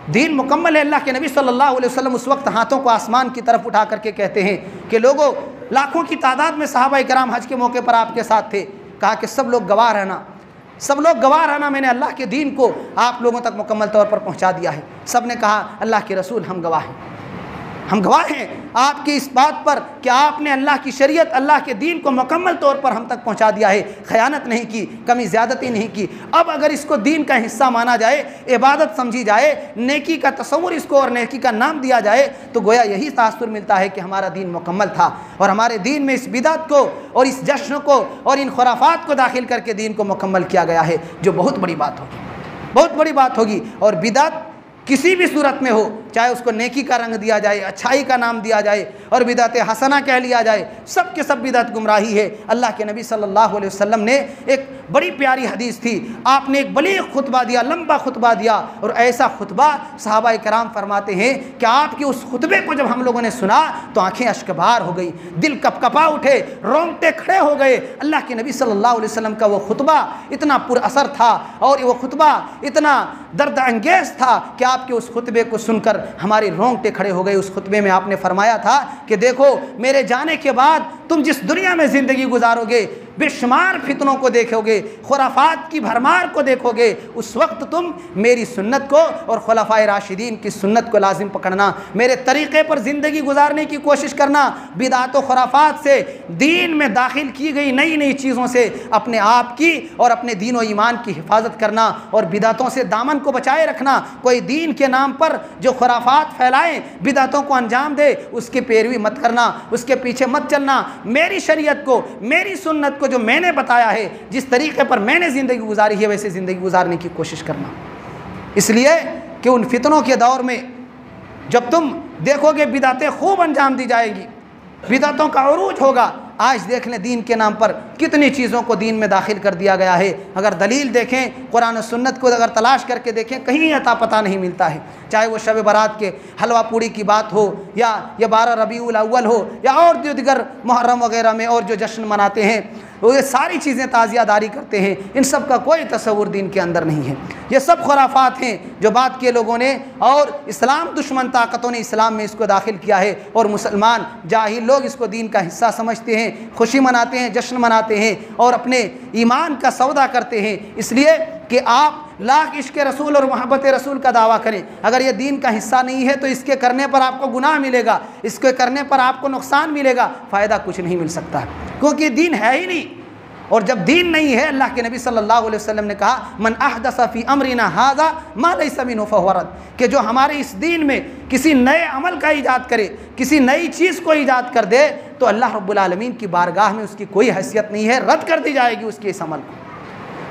S1: दीन मुकम्मल है। अल्लाह के नबी सल्लल्लाहु अलैहि वसल्लम उस वक्त हाथों को आसमान की तरफ उठा करके कहते हैं कि लोगों, लाखों की तादाद में सहाबा किराम हज के मौके पर आपके साथ थे, कहा कि सब लोग गवाह रहना, सब लोग गवाह रहना, मैंने अल्लाह के दीन को आप लोगों तक मुकम्मल तौर पर पहुंचा दिया है। सब ने कहा, अल्लाह के रसूल, हम गवाह हैं, हम गवाह हैं आपकी इस बात पर कि आपने अल्लाह की शरीयत, अल्लाह के दीन को मुकम्मल तौर पर हम तक पहुंचा दिया है, ख़यानत नहीं की, कमी ज़्यादती नहीं की। अब अगर इसको दीन का हिस्सा माना जाए, इबादत समझी जाए, नेकी का तस्वुर इसको और नेकी का नाम दिया जाए, तो गोया यही तासुर मिलता है कि हमारा दीन मुकम्मल था। और हमारे दीन में इस बिदअत को और इस जश्न को और इन खुराफात को दाखिल करके दीन को मुकम्मल किया गया है, जो बहुत बड़ी बात होगी, बहुत बड़ी बात होगी। और बिदअत किसी भी सूरत में हो, चाहे उसको नेकी का रंग दिया जाए, अच्छाई का नाम दिया जाए और बिदअत हसना कह लिया जाए, सब के सब बिदअत गुमराही है। अल्लाह के नबी सल्लल्लाहु अलैहि वसल्लम ने एक बड़ी प्यारी हदीस थी, आपने एक बलीग खुतबा दिया, लंबा खुतबा दिया, और ऐसा खुतबा सहाबा कराम फरमाते हैं कि आपके उस खुतबे को जब हम लोगों ने सुना तो आंखें अश्कबार हो गई, दिल कपकपा उठे, रोंगटे खड़े हो गए। अल्लाह के नबी सल्लल्लाहु अलैहि वसल्लम का वो खुतबा इतना पुरअसर था और वो खुतबा इतना दर्द अंगेज़ था कि आपके उस खुतबे को सुनकर हमारे रोंगटे खड़े हो गए। उस खुतबे में आपने फरमाया था कि देखो, मेरे जाने के बाद तुम जिस दुनिया में ज़िंदगी गुजारोगे, बेशुमार फितनों को देखोगे, खुराफात की भरमार को देखोगे, उस वक्त तुम मेरी सुन्नत को और खुलफाए राशिदीन की सुन्नत को लाजिम पकड़ना, मेरे तरीक़े पर ज़िंदगी गुजारने की कोशिश करना, बिदात व खुराफात से, दीन में दाखिल की गई नई नई चीज़ों से अपने आप की और अपने दीन व ईमान की हिफाजत करना, और बिदातों से दामन को बचाए रखना। कोई दीन के नाम पर जो खुराफात फैलाएँ, बिदातों को अंजाम दे, उसकी पैरवी मत करना, उसके पीछे मत चलना। मेरी शरीयत को, मेरी सुन्नत को जो मैंने बताया है, जिस तरीके पर मैंने ज़िंदगी गुजारी है, वैसे ज़िंदगी गुजारने की कोशिश करना। इसलिए कि उन फितनों के दौर में जब तुम देखोगे बिदातें खूब अंजाम दी जाएगी, बिदातों का उरूज होगा। आज देख लें, दीन के नाम पर कितनी चीज़ों को दीन में दाखिल कर दिया गया है। अगर दलील देखें, कुरान और सुन्नत को अगर तलाश करके देखें, कहीं अता पता नहीं मिलता है। चाहे वो शब बारात के हलवा पूड़ी की बात हो, या 12 रबीउल अव्वल हो, या और जो दिगर मुहर्रम वगैरह में और जो जश्न मनाते हैं, वो ये सारी चीज़ें ताज़ियादारी करते हैं, इन सब का कोई तस्वुर दीन के अंदर नहीं है। ये सब खुराफात हैं जो बात किए लोगों ने, और इस्लाम दुश्मन ताकतों ने इस्लाम में इसको दाखिल किया है, और मुसलमान जाहिल लोग इसको दीन का हिस्सा समझते हैं, खुशी मनाते हैं, जश्न मनाते हैं, और अपने ईमान का सौदा करते हैं। इसलिए कि आप लाख इश्क़ रसूल और मोहब्बत रसूल का दावा करें, अगर ये दीन का हिस्सा नहीं है तो इसके करने पर आपको गुनाह मिलेगा, इसके करने पर आपको नुकसान मिलेगा, फ़ायदा कुछ नहीं मिल सकता, क्योंकि दीन है ही नहीं। और जब दीन नहीं है, अल्लाह के नबी सल्लल्लाहु अलैहि वसल्लम ने कहा मन अहदस फी अमरिना हाज़ा मा लैसा मिन्हु फहुव रद्द, कि जो हमारे इस दीन में किसी नए अमल का ईजाद करे, किसी नई चीज़ को ईजाद कर दे, तो अल्लाह रब्बुल आलमीन की बारगाह में उसकी कोई हैसियत नहीं है, रद्द कर दी जाएगी उसके इस अमल को।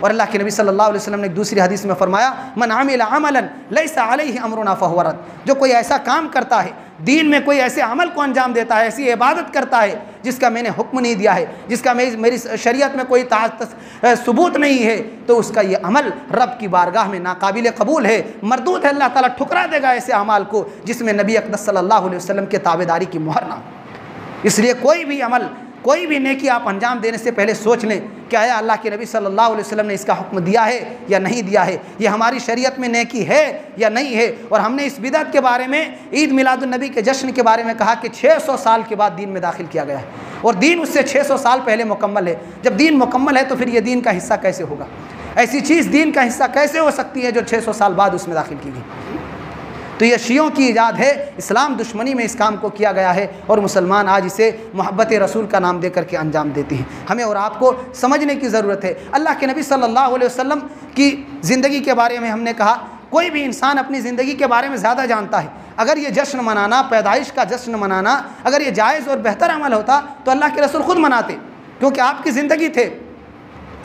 S1: और अल्लाह के नबी सल्लल्लाहु अलैहि वसल्लम ने एक दूसरी हदीस में फरमाया मन आमिला अमलन लैसा अलैहि अमरुना फहुव रद्द, जो कोई ऐसा काम करता है, दीन में कोई ऐसे अमल को अंजाम देता है, ऐसी इबादत करता है जिसका मैंने हुक्म नहीं दिया है, जिसका मेरी शरीयत में कोई सबूत नहीं है, तो उसका ये अमल रब की बारगाह में नाकाबिल कबूल है, मरदूद है, अल्लाह ताला ठुकरा देगा ऐसे अमाल को जिसमें नबी अक़दस सल्लल्लाहु अलैहि वसल्लम के ताबेदारी की मोहर ना हो। इसलिए कोई भी अमल, कोई भी नेकी आप अंजाम देने से पहले सोच लें कि आया अल्लाह के नबी सल्लल्लाहु अलैहि वसल्लम ने इसका हुक्म दिया है या नहीं दिया है, ये हमारी शरीयत में नेकी है या नहीं है। और हमने इस बिदअत के बारे में, ईद मिलादुन्नबी के जश्न के बारे में कहा कि 600 साल के बाद दीन में दाखिल किया गया है और दीन उससे 600 साल पहले मुकम्मल है। जब दीन मुकम्मल है तो फिर ये दीन का हिस्सा कैसे होगा? ऐसी चीज़ दीन का हिस्सा कैसे हो सकती है जो 600 साल बाद उसमें दाखिल की गई? तो यह शियों की ईजाद है, इस्लाम दुश्मनी में इस काम को किया गया है और मुसलमान आज इसे मोहब्बत रसूल का नाम दे करके अंजाम देते हैं। हमें और आपको समझने की ज़रूरत है। अल्लाह के नबी सल्लल्लाहु अलैहि वसल्लम की ज़िंदगी के बारे में हमने कहा, कोई भी इंसान अपनी ज़िंदगी के बारे में ज़्यादा जानता है। अगर ये जश्न मनाना, पैदाइश का जश्न मनाना, अगर ये जायज़ और बेहतर अमल होता तो अल्लाह के रसूल ख़ुद मनाते, क्योंकि आपकी ज़िंदगी थे।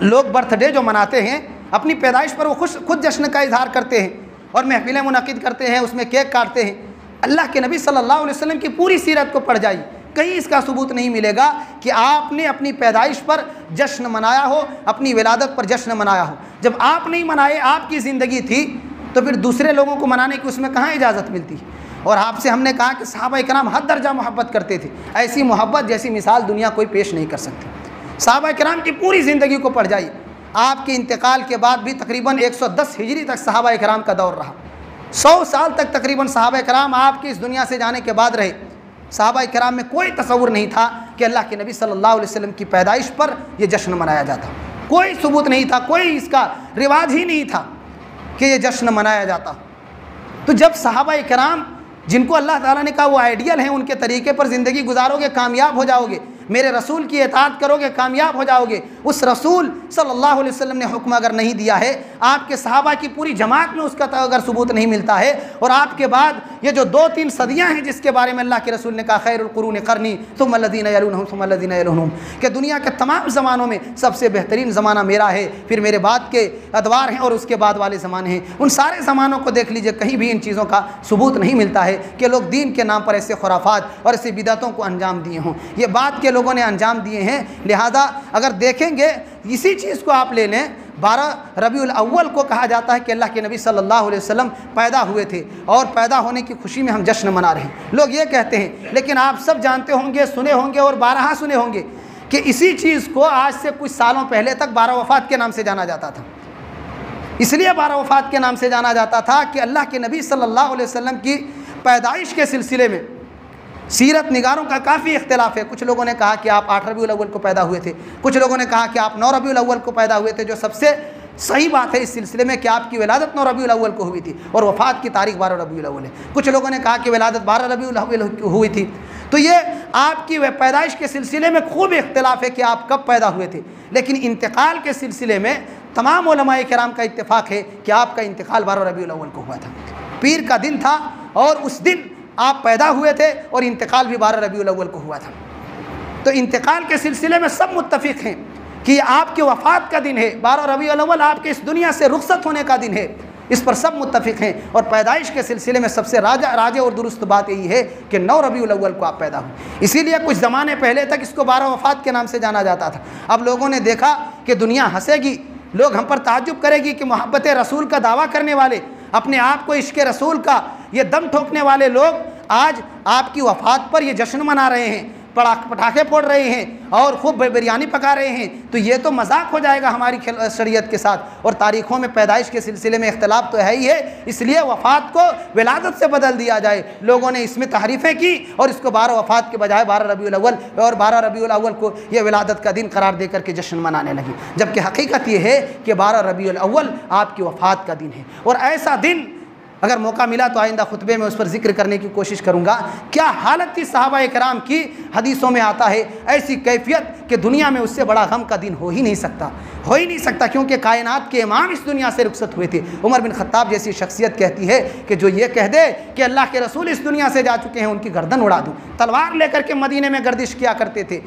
S1: लोग बर्थडे जो मनाते हैं, अपनी पैदाइश पर वो खुद जश्न का इजहार करते हैं और महफिलें मुनक़िद करते हैं, उसमें केक काटते हैं। अल्लाह के नबी सल्लल्लाहु अलैहि वसल्लम की पूरी सीरत को पढ़ जाइए, कहीं इसका सबूत नहीं मिलेगा कि आपने अपनी पैदाइश पर जश्न मनाया हो, अपनी विलादत पर जश्न मनाया हो। जब आप नहीं मनाए, आपकी ज़िंदगी थी, तो फिर दूसरे लोगों को मनाने की उसमें कहाँ इजाज़त मिलती है? और आपसे हमने कहा कि सहाबा इकराम हद दर्जा मोहब्बत करते थे, ऐसी मोहब्बत जैसी मिसाल दुनिया कोई पेश नहीं कर सकती। सहाबा इकराम की पूरी ज़िंदगी को पढ़ जाइए, आपके इंतकाल के बाद भी तकरीबन 110 हिजरी तक सहाबा इकराम का दौर रहा। 100 साल तक तकरीबन सहाबा इकराम आपकी इस दुनिया से जाने के बाद रहे। सहाबा इकराम में कोई तसव्वुर नहीं था कि अल्लाह के नबी सल्लल्लाहु अलैहि वसल्लम की पैदाइश पर यह जश्न मनाया जाता, कोई सबूत नहीं था, कोई इसका रिवाज ही नहीं था कि यह जश्न मनाया जाता। तो जब सहाबा इकराम, जिनको अल्लाह ताला ने कहा वो आइडियल हैं, उनके तरीके पर ज़िंदगी गुजारोगे कामयाब हो जाओगे, मेरे रसूल की इताअत करोगे कामयाब हो जाओगे, उस रसूल सल्लल्लाहु अलैहि वसल्लम ने हुक्म अगर नहीं दिया है, आपके सहाबा की पूरी जमात में उसका अगर सबूत नहीं मिलता है, और आपके बाद ये जो 2-3 सदियाँ हैं जिसके बारे में अल्लाह के रसूल ने कहा खैरुल कुरून क़र्नी सुम्मा लज़ीना यलूनहुम सुम्मा लज़ीना यलूनहुम, कि दुनिया के तमाम ज़मानों में सबसे बेहतरीन ज़माना मेरा है, फिर मेरे बाद के अदवार हैं और उसके बाद वाले ज़माने हैं। उन सारे ज़मानों को देख लीजिए, कहीं भी इन चीज़ों का सबूत नहीं मिलता है कि लोग दीन के नाम पर ऐसे खुराफात और ऐसी बिदअतों को अंजाम दिए हों। ये बात के लोगों ने अंजाम दिए हैं। लिहाजा अगर देखेंगे, इसी चीज़ को आप ले लें, 12 रबीउल अव्वल को कहा जाता है कि अल्लाह के नबी सल्लल्लाहु अलैहि वसल्लम पैदा हुए थे और पैदा होने की खुशी में हम जश्न मना रहे हैं। लोग ये कहते हैं, लेकिन आप सब जानते होंगे, सुने होंगे और बारहा सुने होंगे कि इसी चीज़ को आज से कुछ सालों पहले तक 12 वफ़ात के नाम से जाना जाता था। इसलिए 12 वफ़ात के नाम से जाना जाता था कि अल्लाह के नबी सल्लल्लाहु अलैहि वसल्लम की पैदाइश के सिलसिले में सीरत निगारों का काफ़ी इख्तिलाफ है। कुछ लोगों ने कहा कि आप 8 रबीउल अव्वल को पैदा हुए थे, कुछ लोगों ने कहा कि आप 9 रबीउल अव्वल को पैदा हुए थे। जो सबसे सही बात है इस सिलसिले में कि आपकी विलादत 9 रबीउल अव्वल को हुई थी और वफ़ात की तारीख 12 रबीउल अव्वल है। कुछ लोगों ने कहा कि विलादत 12 रबीउल अव्वल हुई थी। तो ये आपकी पैदाइश के सिलसिले में खूब इख्तिलाफ है कि आप कब पैदा हुए थे, लेकिन इंतकाल के सिलसिले में तमाम उलमाए किराम का इत्तेफाक है कि आपका इंतकाल 12 रबीउल अव्वल को हुआ था। पीर का दिन था और उस दिन आप पैदा हुए थे और इंतकाल भी 12 रबीउल अव्वल को हुआ था। तो इंतकाल के सिलसिले में सब मुत्तफिक हैं कि आपके वफ़ात का दिन है, 12 रबीउल अव्वल आपके इस दुनिया से रुखसत होने का दिन है, इस पर सब मुत्तफिक हैं। और पैदाइश के सिलसिले में सबसे राजे और दुरुस्त बात यही है कि 9 रबीउल अव्वल को आप पैदा हुए। इसीलिए कुछ ज़माने पहले तक इसको 12 वफ़ात के नाम से जाना जाता था। अब लोगों ने देखा कि दुनिया हंसेगी, लोग हम पर ताज्जुब करेगी कि मोहब्बत रसूल का दावा करने वाले, अपने आप को इश्क़ रसूल का ये दम ठोकने वाले लोग आज आपकी वफ़ात पर ये जश्न मना रहे हैं, पटाखे फोड़ रहे हैं और खूब बिरयानी पका रहे हैं। तो ये तो मजाक हो जाएगा हमारी शरीयत के साथ। और तारीख़ों में पैदाइश के सिलसिले में इख्तलाफ तो है ही है, इसलिए वफ़ात को विलादत से बदल दिया जाए। लोगों ने इसमें तहरीफ़ें की और इसको 12 वफ़ात के बजाय 12 रबीउल अव्वल और 12 रबीउल अव्वल को यह विलादत का दिन करार देकर के जश्न मनाने लगे, जबकि हकीकत ये है कि 12 रबीउल अव्वल आपकी वफ़ात का दिन है। और ऐसा दिन अगर मौका मिला तो आइंदा खुतबे में उस पर जिक्र करने की कोशिश करूँगा। क्या हालत थी सहाबा कराम की, हदीसों में आता है ऐसी कैफियत कि दुनिया में उससे बड़ा गम का दिन हो ही नहीं सकता, हो ही नहीं सकता, क्योंकि कायनात के इमाम इस दुनिया से रुखसत हुए थे। उमर बिन खत्ताब जैसी शख्सियत कहती है कि जो ये कह दे कि अल्लाह के रसूल इस दुनिया से जा चुके हैं, उनकी गर्दन उड़ा दूँ। तलवार लेकर के मदीने में गर्दिश किया करते थे।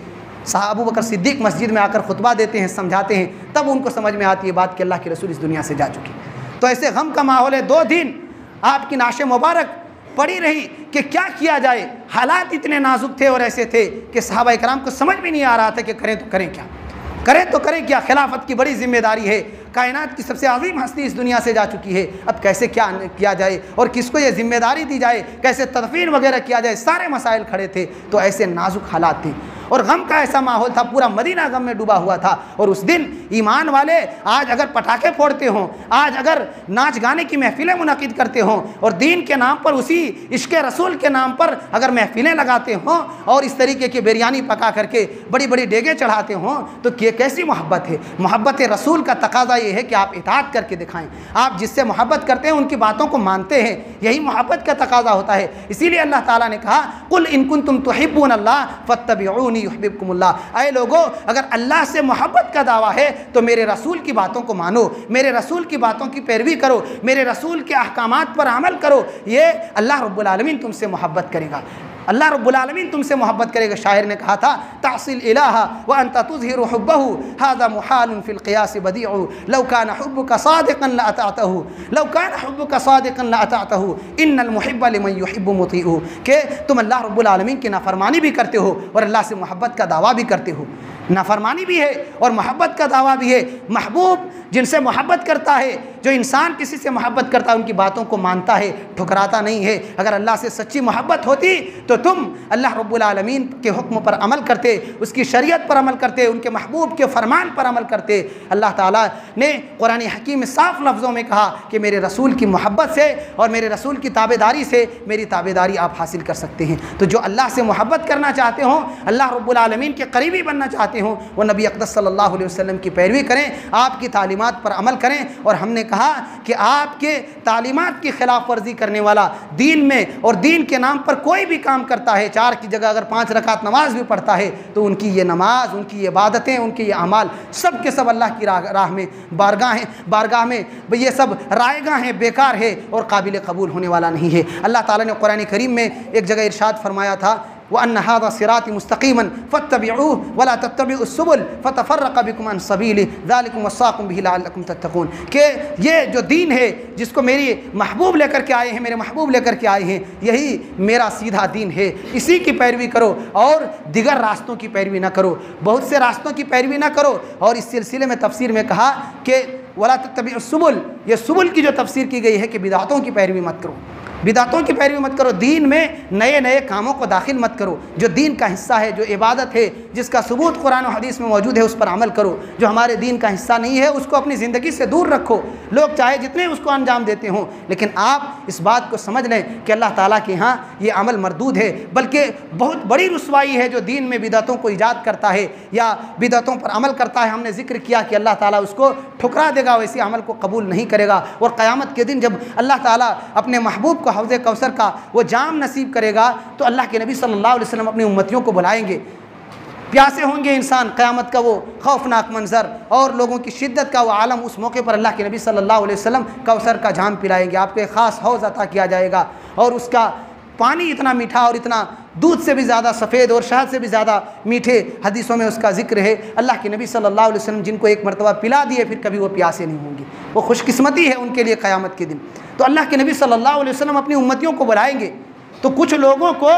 S1: अबू बकर सिद्दीक मस्जिद में आकर खुतबा देते हैं, समझाते हैं, तब उनको समझ में आती है बात कि अल्लाह के रसूल इस दुनिया से जा चुके। तो ऐसे गम का माहौल है। 2 दिन आपकी नाशे मुबारक पड़ी रही कि क्या किया जाए। हालात इतने नाजुक थे और ऐसे थे कि सहाबा इकराम को समझ में नहीं आ रहा था कि करें तो करें क्या, करें तो करें क्या। खिलाफत की बड़ी जिम्मेदारी है, कायनात की सबसे अजीम हस्ती इस दुनिया से जा चुकी है, अब कैसे क्या किया जाए और किसको ये जिम्मेदारी दी जाए, कैसे तदफीन वगैरह किया जाए, सारे मसाइल खड़े थे। तो ऐसे नाजुक हालात थे और गम का ऐसा माहौल था, पूरा मदीना गम में डूबा हुआ था। और उस दिन ईमान वाले आज अगर पटाखे फोड़ते हों, आज अगर नाच गाने की महफिलें मुनक़िद करते हों और दीन के नाम पर, उसी इश्क़ रसूल के नाम पर अगर महफिलें लगाते हों और इस तरीके की बिरयानी पका करके बड़ी बड़ी डेगे चढ़ाते हों, तो ये कैसी मोहब्बत है। मोहब्बत रसूल का तकाज़ा ये है कि आप इताअत करके दिखाएं। आप जिससे मोहब्बत करते हैं उनकी बातों को मानते हैं, यही मोहब्बत का तकाज़ा होता है। इसीलिए अल्लाह ताला ने कहा, कुल इन कुंतुम तुहिब्बून अल्लाह फत्तबिऊनी युहिब्बुकुमुल्लाह। ऐ लोगो, अगर अल्लाह से मोहब्बत का दावा है तो मेरे रसूल की बातों को मानो, मेरे रसूल की बातों की पैरवी करो, मेरे रसूल के अहकामात पर अमल करो, ये अल्लाह रब्बुल आलमीन तुमसे मोहब्बत करेगा, अल्लाह रब्बुल आलमीन तुमसे मोहब्बत करेगा। शायर ने कहा था, तासिल इलाहा व अंता तुज़हिरु हुब्बहु हाज़ा मुहालुन फिल क़ियास बदीउ लौ कान हुब्बुका सादिक़न लअताअतहु लौ कान हुब्बुका सादिक़न लअताअतहु इन्नल मुहिब्ब लिमन युहिब्बु मुतीउ। कि तुम अल्लाह रब्बुल आलमीन की नाफरमानी भी करते हो और अल्लाह से मोहब्बत का दावा भी करते हो। नाफरमानी भी है और मोहब्बत का दावा भी है। महबूब जिनसे मोहब्बत करता है, जो इंसान किसी से मोहब्बत करता है, उनकी बातों को मानता है, ठुकराता नहीं है। अगर अल्लाह से सच्ची मोहब्बत होती तो तुम अल्लाह रब्बुल आलमीन के हुक्म पर अमल करते, उसकी शरीयत पर अमल करते, उनके महबूब के फरमान पर अमल करते। अल्लाह ताला ने कुरान हकीम में साफ लफ्ज़ों में कहा कि मेरे रसूल की मोहब्बत से और मेरे रसूल की ताबेदारी से मेरी ताबेदारी आप हासिल कर सकते हैं। तो जो अल्लाह से मोहब्बत करना चाहते हों, अल्लाह रब्बुल आलमीन के करीबी बनना चाहते हों, वो नबी अक़दस सल्लल्लाहु अलैहि वसल्लम की पैरवी करें, आपकी तालीमात पर अमल करें। और हमने कहा कि आपके तालीमात की खिलाफ वर्जी करने वाला दीन में और दीन के नाम पर कोई भी काम करता है, 4 की जगह अगर 5 रकात नमाज भी पढ़ता है, तो उनकी ये नमाज, उनकी ये इबादतें, उनके ये अमाल सब के सब अल्लाह की राह में बारगाह में ये सब रायगाह हैं, बेकार है और काबिल कबूल होने वाला नहीं है। अल्लाह ताला ने कुरान करीम में एक जगह इरशाद फरमाया था, व अन्न हाज़ा सिराती मुस्तक़ीमन फत्तबिऊहु वला तत्तबिउस सुबुल फतफ़र्रक़ बिकुम अन सबीलि ज़ालिकुम वस्साकुम बिही लअल्लकुम तत्तक़ून। कि ये जो दीन है जिसको मेरी महबूब लेकर के आए हैं, मेरे महबूब लेकर के आए हैं, यही मेरा सीधा दीन है, इसी की पैरवी करो और दिगर रास्तों की पैरवी ना करो, बहुत से रास्तों की पैरवी ना करो। और इस सिलसिले में तफसीर में कहा कि वला तत्तबिउस सुबुल, ये सुबुल की जो तफसीर की गई है कि बिदातों की पैरवी मत करो, बिदातों की पैरवी मत करो, दीन में नए नए कामों को दाखिल मत करो। जो दीन का हिस्सा है, जो इबादत है, जिसका सबूत कुरान और हदीस में मौजूद है, उस पर अमल करो। जो हमारे दीन का हिस्सा नहीं है उसको अपनी ज़िंदगी से दूर रखो। लोग चाहे जितने उसको अंजाम देते हों, लेकिन आप इस बात को समझ लें कि अल्लाह ताला के यहाँ ये अमल मरदूद है। बल्कि बहुत बड़ी रुसवाई है जो दीन में बिदातों को ईजाद करता है या बिदातों पर अमल करता है। हमने जिक्र किया कि अल्लाह ताला उसको ठुकरा देगा, वैसे अमल को कबूल नहीं करेगा। और क़यामत के दिन जब अल्लाह ताला अपने महबूब को हौज़ कौसर का वो जाम नसीब करेगा, तो अल्लाह के नबी सल्लल्लाहु अलैहि वसल्लम अपनी उम्मतियों को बुलाएंगे। प्यासे होंगे इंसान, क़यामत का वो खौफनाक मंजर और लोगों की शिद्दत का वो आलम। उस मौके पर अल्लाह के नबी सल्लल्लाहु अलैहि वसल्लम कौसर का जाम पिलाएंगे, आपको एक ख़ास हौज़ अता किया जाएगा और उसका पानी इतना मीठा और इतना दूध से भी ज़्यादा सफ़ेद और शहद से भी ज़्यादा मीठे, हदीसों में उसका जिक्र है। अल्लाह के नबी सल्लल्लाहु अलैहि वसल्लम जिनको एक मरतबा पिला दिए, फिर कभी वो प्यासे नहीं होंगे, वो खुशकिस्मती है उनके लिए क़यामत के दिन। तो अल्लाह के नबी सल्लल्लाहु अलैहि वसल्लम अपनी उम्मतियों को बुलाएंगे। तो कुछ लोगों को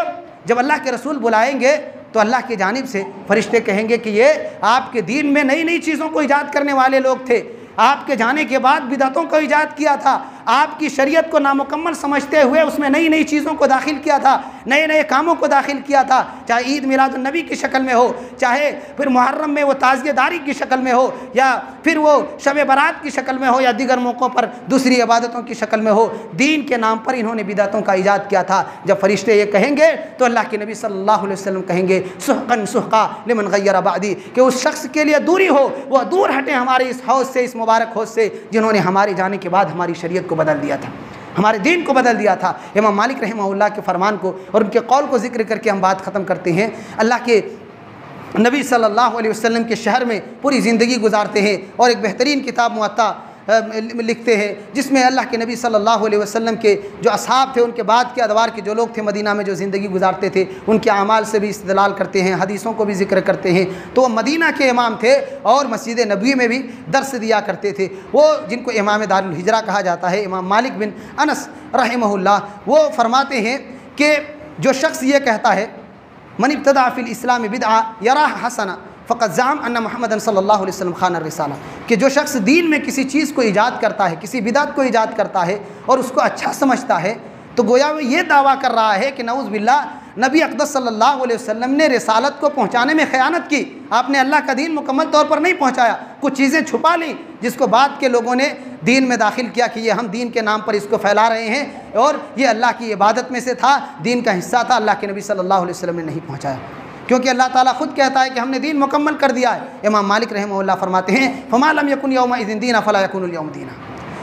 S1: जब अल्लाह के रसूल बुलाएंगे तो अल्लाह की जानिब से फरिश्ते कहेंगे कि ये आपके दीन में नई नई चीज़ों को ईजाद करने वाले लोग थे, आपके जाने के बाद बिदअतों को ईजाद किया था, आपकी शरीयत को नामुकम्मल समझते हुए उसमें नई नई चीज़ों को दाखिल किया था, नए नए कामों को दाखिल किया था। चाहे ईद मिलादुन नबी की शक्ल में हो, चाहे फिर मुहर्रम में वो ताज़ियेदारी की शक्ल में हो, या फिर वो शब बारात की शक्ल में हो, या दीगर मौक़ों पर दूसरी इबादतों की शक्ल में हो। दीन के नाम पर इन्होंने बिदअतों का ईजाद किया था। जब फरिश्ते ये कहेंगे तो अल्लाह के नबी सल्लल्लाहु अलैहि वसल्लम कहेंगे, सुहक़न सुहक़ा लिमन गय्यर बादी, कि उस शख्स के लिए दूरी हो, वह दूर हटे हमारे इस हौज़ से, इस मुबारक हौज़ से जिन्होंने हमारे जाने के बाद हमारी शरीयत को बदल दिया था। हमारे दीन को बदल दिया था। इमाम मालिक रहमहुल्लाह के फरमान को और उनके कौल को ज़िक्र करके हम बात ख़त्म करते हैं। अल्लाह के नबी सल्लल्लाहु अलैहि वसल्लम के शहर में पूरी ज़िंदगी गुजारते हैं और एक बेहतरीन किताब मुअत्ता लिखते हैं, जिसमें अल्लाह के नबी सल्लल्लाहु अलैहि वसल्लम के जो असहाब थे, उनके बाद के अदवार के जो लोग थे मदीना में जो ज़िंदगी गुजारते थे, उनके अमाल से भी इस्तेदलाल करते हैं, हदीसों को भी ज़िक्र करते हैं। तो वो मदीना के इमाम थे और मस्जिद नबवी में भी दर्स दिया करते थे। वो जिनको इमाम दारुल हिजरा कहा जाता है, इमाम मालिक बिन अनस रहमहुल्लाह, वो फरमाते हैं कि जो शख्स ये कहता है मन इब्तदा फिल इस्लाम बिदअ यरा हसना फ़क़त ज़अम अन्ना मुहम्मदन सल्लल्लाहु अलैहि वसल्लम खान रिसाला, कि जो शख्स दीन में किसी चीज़ को ईजाद करता है, किसी बिदअत को ईजाद करता है और उसको अच्छा समझता है, तो गोया वो ये दावा कर रहा है कि नऊज़ बिल्लाह नबी अक़दस सल्लल्लाहु अलैहि वसल्लम ने रिसालत को पहुँचाने में ख़यानत की। आपने अल्लाह का दीन मुकम्मल तौर पर नहीं पहुँचाया, कुछ चीज़ें छुपा ली जिसको बाद के लोगों ने दीन में दाखिल किया कि ये हम दीन के नाम पर इसको फैला रहे हैं और ये अल्लाह की इबादत में से था, दीन का हिस्सा था, अल्लाह के नबी सल्लल्लाहु अलैहि वसल्लम ने नहीं पहुँचाया, क्योंकि अल्लाह ताला खुद कहता है कि हमने दीन मुकम्मल कर दिया है। इमाम मालिक रहमहुल्लाह फरमाते हैं फमा लम यकुन यौमा इज़िन दीना फला यकुनुल यौम दीना,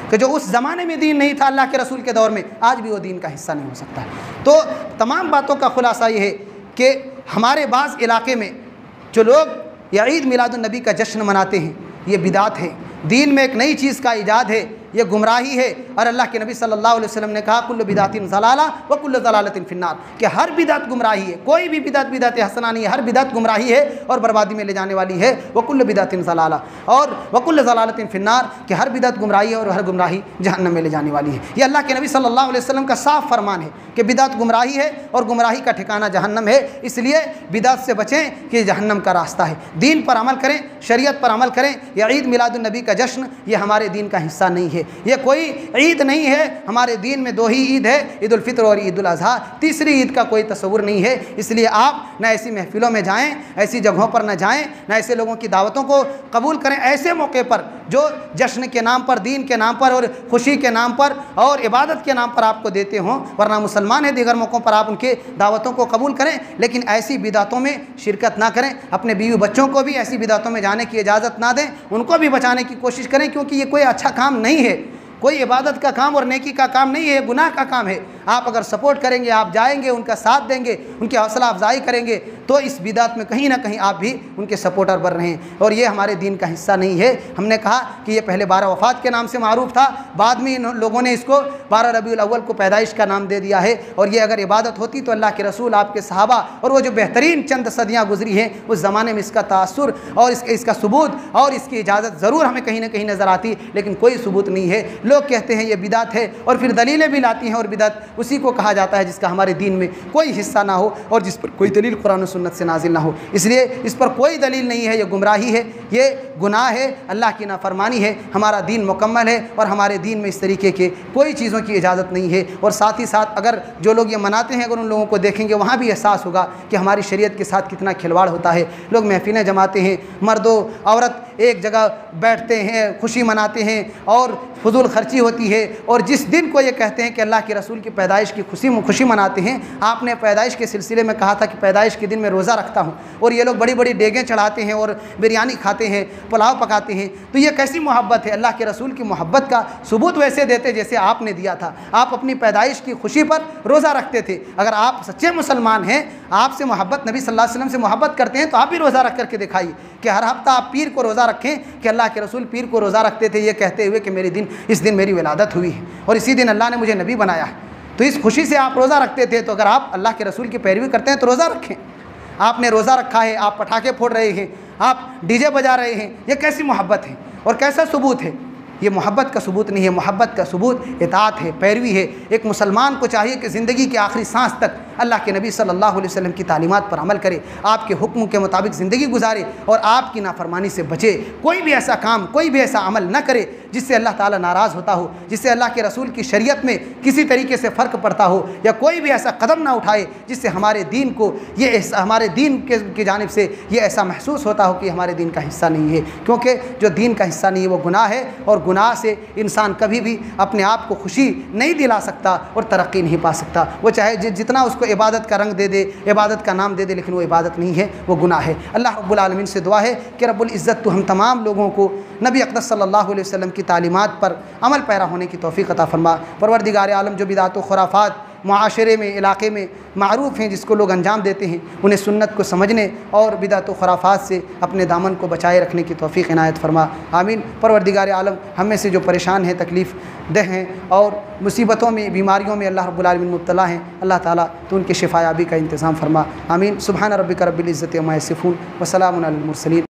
S1: कि जो उस ज़माने में दीन नहीं था अल्लाह के रसूल के दौर में, आज भी वो दीन का हिस्सा नहीं हो सकता। तो तमाम बातों का खुलासा ये है कि हमारे बाज़ इलाके में जो लोग या ईद मिलादुन्नबी का जश्न मनाते हैं, ये बिदात है, दीन में एक नई चीज़ का ईजाद है, ये गुमराही है। और अल्लाह के नबी सल्लल्लाहु अलैहि वसल्लम ने कहा कुल्लु बिदातिन ज़लाला व कुल्लु ज़लालतिन फिन्नार, कि हर बिदात गुमराही है, कोई भी बिदात बिदात हसना नहीं है, हर बिदात गुमराही है और बर्बादी में ले जाने वाली है। व कुल्लु बिदातिन ज़लाला और व कुल्लु ज़लालतिन फिन्नार, कि हर बिदात गुमराही है और हर गुमराही जहन्नम में ले जाने वाली है। ये अल्लाह के नबी सल्लल्लाहु अलैहि वसल्लम का साफ फरमान है कि बिदात गुमराही है और गुमराही का ठिकाना जहन्नम है, इसलिए बिदात से बचें कि जहन्नम का रास्ता है। दीन पर अमल करें, शरीयत पर अमल करें। यह ईद मिलादुन्नबी का जश्न ये हमारे दीन का हिस्सा नहीं है, ये कोई ईद नहीं है। हमारे दीन में दो ही ईद है, ईद उल फित्र और ईद उल अज़हा, तीसरी ईद का कोई तस्वुर नहीं है। इसलिए आप न ऐसी महफिलों में जाएं, ऐसी जगहों पर न जाएं, न ऐसे लोगों की दावतों को कबूल करें ऐसे मौके पर जो जश्न के नाम पर, दीन के नाम पर और खुशी के नाम पर और इबादत के नाम पर आपको देते हों। वरना मुसलमान है, दीगर मौक़ों पर आप उनके दावतों को कबूल करें, लेकिन ऐसी बिदातों में शिरकत ना करें। अपने बीवी बच्चों को भी ऐसी बिदातों में जाने की इजाज़त ना दें, उनको भी बचाने की कोशिश करें, क्योंकि ये कोई अच्छा काम नहीं है, कोई इबादत का काम और नेकी का काम नहीं है, गुनाह का काम है। आप अगर सपोर्ट करेंगे, आप जाएंगे, उनका साथ देंगे, उनकी हौसला अफजाई करेंगे, तो इस बिदात में कहीं ना कहीं आप भी उनके सपोर्टर बन रहे हैं और ये हमारे दीन का हिस्सा नहीं है। हमने कहा कि ये पहले 12 वफ़ात के नाम से मारूफ था, बाद में इन लोगों ने इसको 12 रबीउल अव्वल को पैदाइश का नाम दे दिया है। और ये अगर इबादत होती तो अल्लाह के रसूल, आपके सहाबा और वो जो बेहतरीन चंद सदियाँ गुजरी हैं, उस ज़माने में इसका तासुर और इसका सबूत और इसकी इजाज़त ज़रूर हमें कहीं ना कहीं नज़र आती, लेकिन कोई सबूत नहीं है। लोग कहते हैं ये बिदात है और फिर दलीलें भी लाती हैं, और बिदात उसी को कहा जाता है जिसका हमारे दीन में कोई हिस्सा ना हो और जिस पर कोई दलील कुरान और सुन्नत से नाजिल ना हो। इसलिए इस पर कोई दलील नहीं है, ये गुमराही है, ये गुनाह है, अल्लाह की नाफरमानी है। हमारा दीन मुकम्मल है और हमारे दीन में इस तरीके के कोई चीज़ों की इजाज़त नहीं है। और साथ ही साथ अगर जो लोग ये मनाते हैं, अगर उन लोगों को देखेंगे, वहाँ भी एहसास होगा कि हमारी शरीयत के साथ कितना खिलवाड़ होता है। लोग महफिलें जमाते हैं, मर्दो औरत एक जगह बैठते हैं, खुशी मनाते हैं और फजूल खर्ची होती है। और जिस दिन को ये कहते हैं कि अल्लाह के रसूल की पैदाइश की खुशी मनाते हैं, आपने पैदाइश के सिलसिले में कहा था कि पैदाइश के दिन मैं रोज़ा रखता हूँ, और ये लोग बड़ी बड़ी डेगें चढ़ाते हैं और बिरयानी खाते हैं, पुलाव पकाते हैं, तो ये कैसी मोहब्बत है? अल्लाह के रसूल की मोहब्बत का सबूत वैसे देते जैसे आपने दिया था। आप अपनी पैदाइश की खुशी पर रोज़ा रखते थे। अगर आप सच्चे मुसलमान हैं, आपसे मोहब्बत, नबी सल्लल्लाहु अलैहि वसल्लम से मोहब्बत करते हैं, तो आप भी रोज़ा रख करके दिखाइए कि हर हफ्ता आप पीर को रोज़ा रखें कि अल्लाह के रसूल पीर को रोज़ा रखते थे, ये कहते हुए कि इस दिन मेरी विलादत हुई है और इसी दिन अल्लाह ने मुझे नबी बनाया है। तो इस खुशी से आप रोज़ा रखते थे। तो अगर आप अल्लाह के रसूल की पैरवी करते हैं तो रोज़ा रखें। आपने रोज़ा रखा है, आप पटाखे फोड़ रहे हैं, आप डीजे बजा रहे हैं, ये कैसी मोहब्बत है और कैसा सबूत है? ये मोहब्बत का सबूत नहीं है, मोहब्बत का सबूत इताअत है, पैरवी है। एक मुसलमान को चाहिए कि ज़िंदगी के आखिरी सांस तक अल्लाह के नबी सल्लल्लाहु अलैहि वसल्लम की तालीमात पर अमल करे, आपके हुक्म के मुताबिक ज़िंदगी गुजारे और आपकी नाफरमानी से बचे। कोई भी ऐसा काम, कोई भी ऐसा अमल न करे जिससे अल्लाह ताला नाराज़ होता हो, जिससे अल्लाह के रसूल की शरीयत में किसी तरीके से फ़र्क पड़ता हो, या कोई भी ऐसा कदम ना उठाए जिससे हमारे दीन को हमारे दीन की जानिब से ये ऐसा महसूस होता हो कि हमारे दीन का हिस्सा नहीं है। क्योंकि जो दीन का हिस्सा नहीं है वो गुनाह है, और गुनाह से इंसान कभी भी अपने आप को खुशी नहीं दिला सकता और तरक्की नहीं पा सकता। वो चाहे जितना उसको इबादत का रंग दे दे, इबादत का नाम दे दे, लेकिन वो इबादत नहीं है, वो गुनाह है। अल्लाह रब्बुल आलमीन से दुआ है कि रब्बुल इज़्ज़त तो हम तमाम लोगों को नबी अक़दस सल्लल्लाहु अलैहि वसल्लम की तालीमात पर अमल पैरा होने की तौफ़ीक़ अता फ़रमा। परवरदिगार आलम जो बिदात व खुराफ़ात मुआशरे में, इलाक़े में मारूफ़ हैं, जिसको लोग अंजाम देते हैं, उन्हें सुन्नत को समझने और बिदात व खुराफ़ात से अपने दामन को बचाए रखने की तौफ़ीक़ इनायत फ़रमा। आमीन। परवरदिगार आलम हम में से जो परेशान हैं, तकलीफ़ दह हैं और मुसीबतों में, बीमारियों में अल्लाह रब्बुल आलमीन मुब्तला हैं, अल्लाह ताला तो उनके शिफायाबी का इंतज़ाम फ़रमा। आमीन। सुब्हान रब्बिका रब्बिल इज़्ज़ति अम्मा यसिफ़ून व सलामुन अलल मुरसलीन।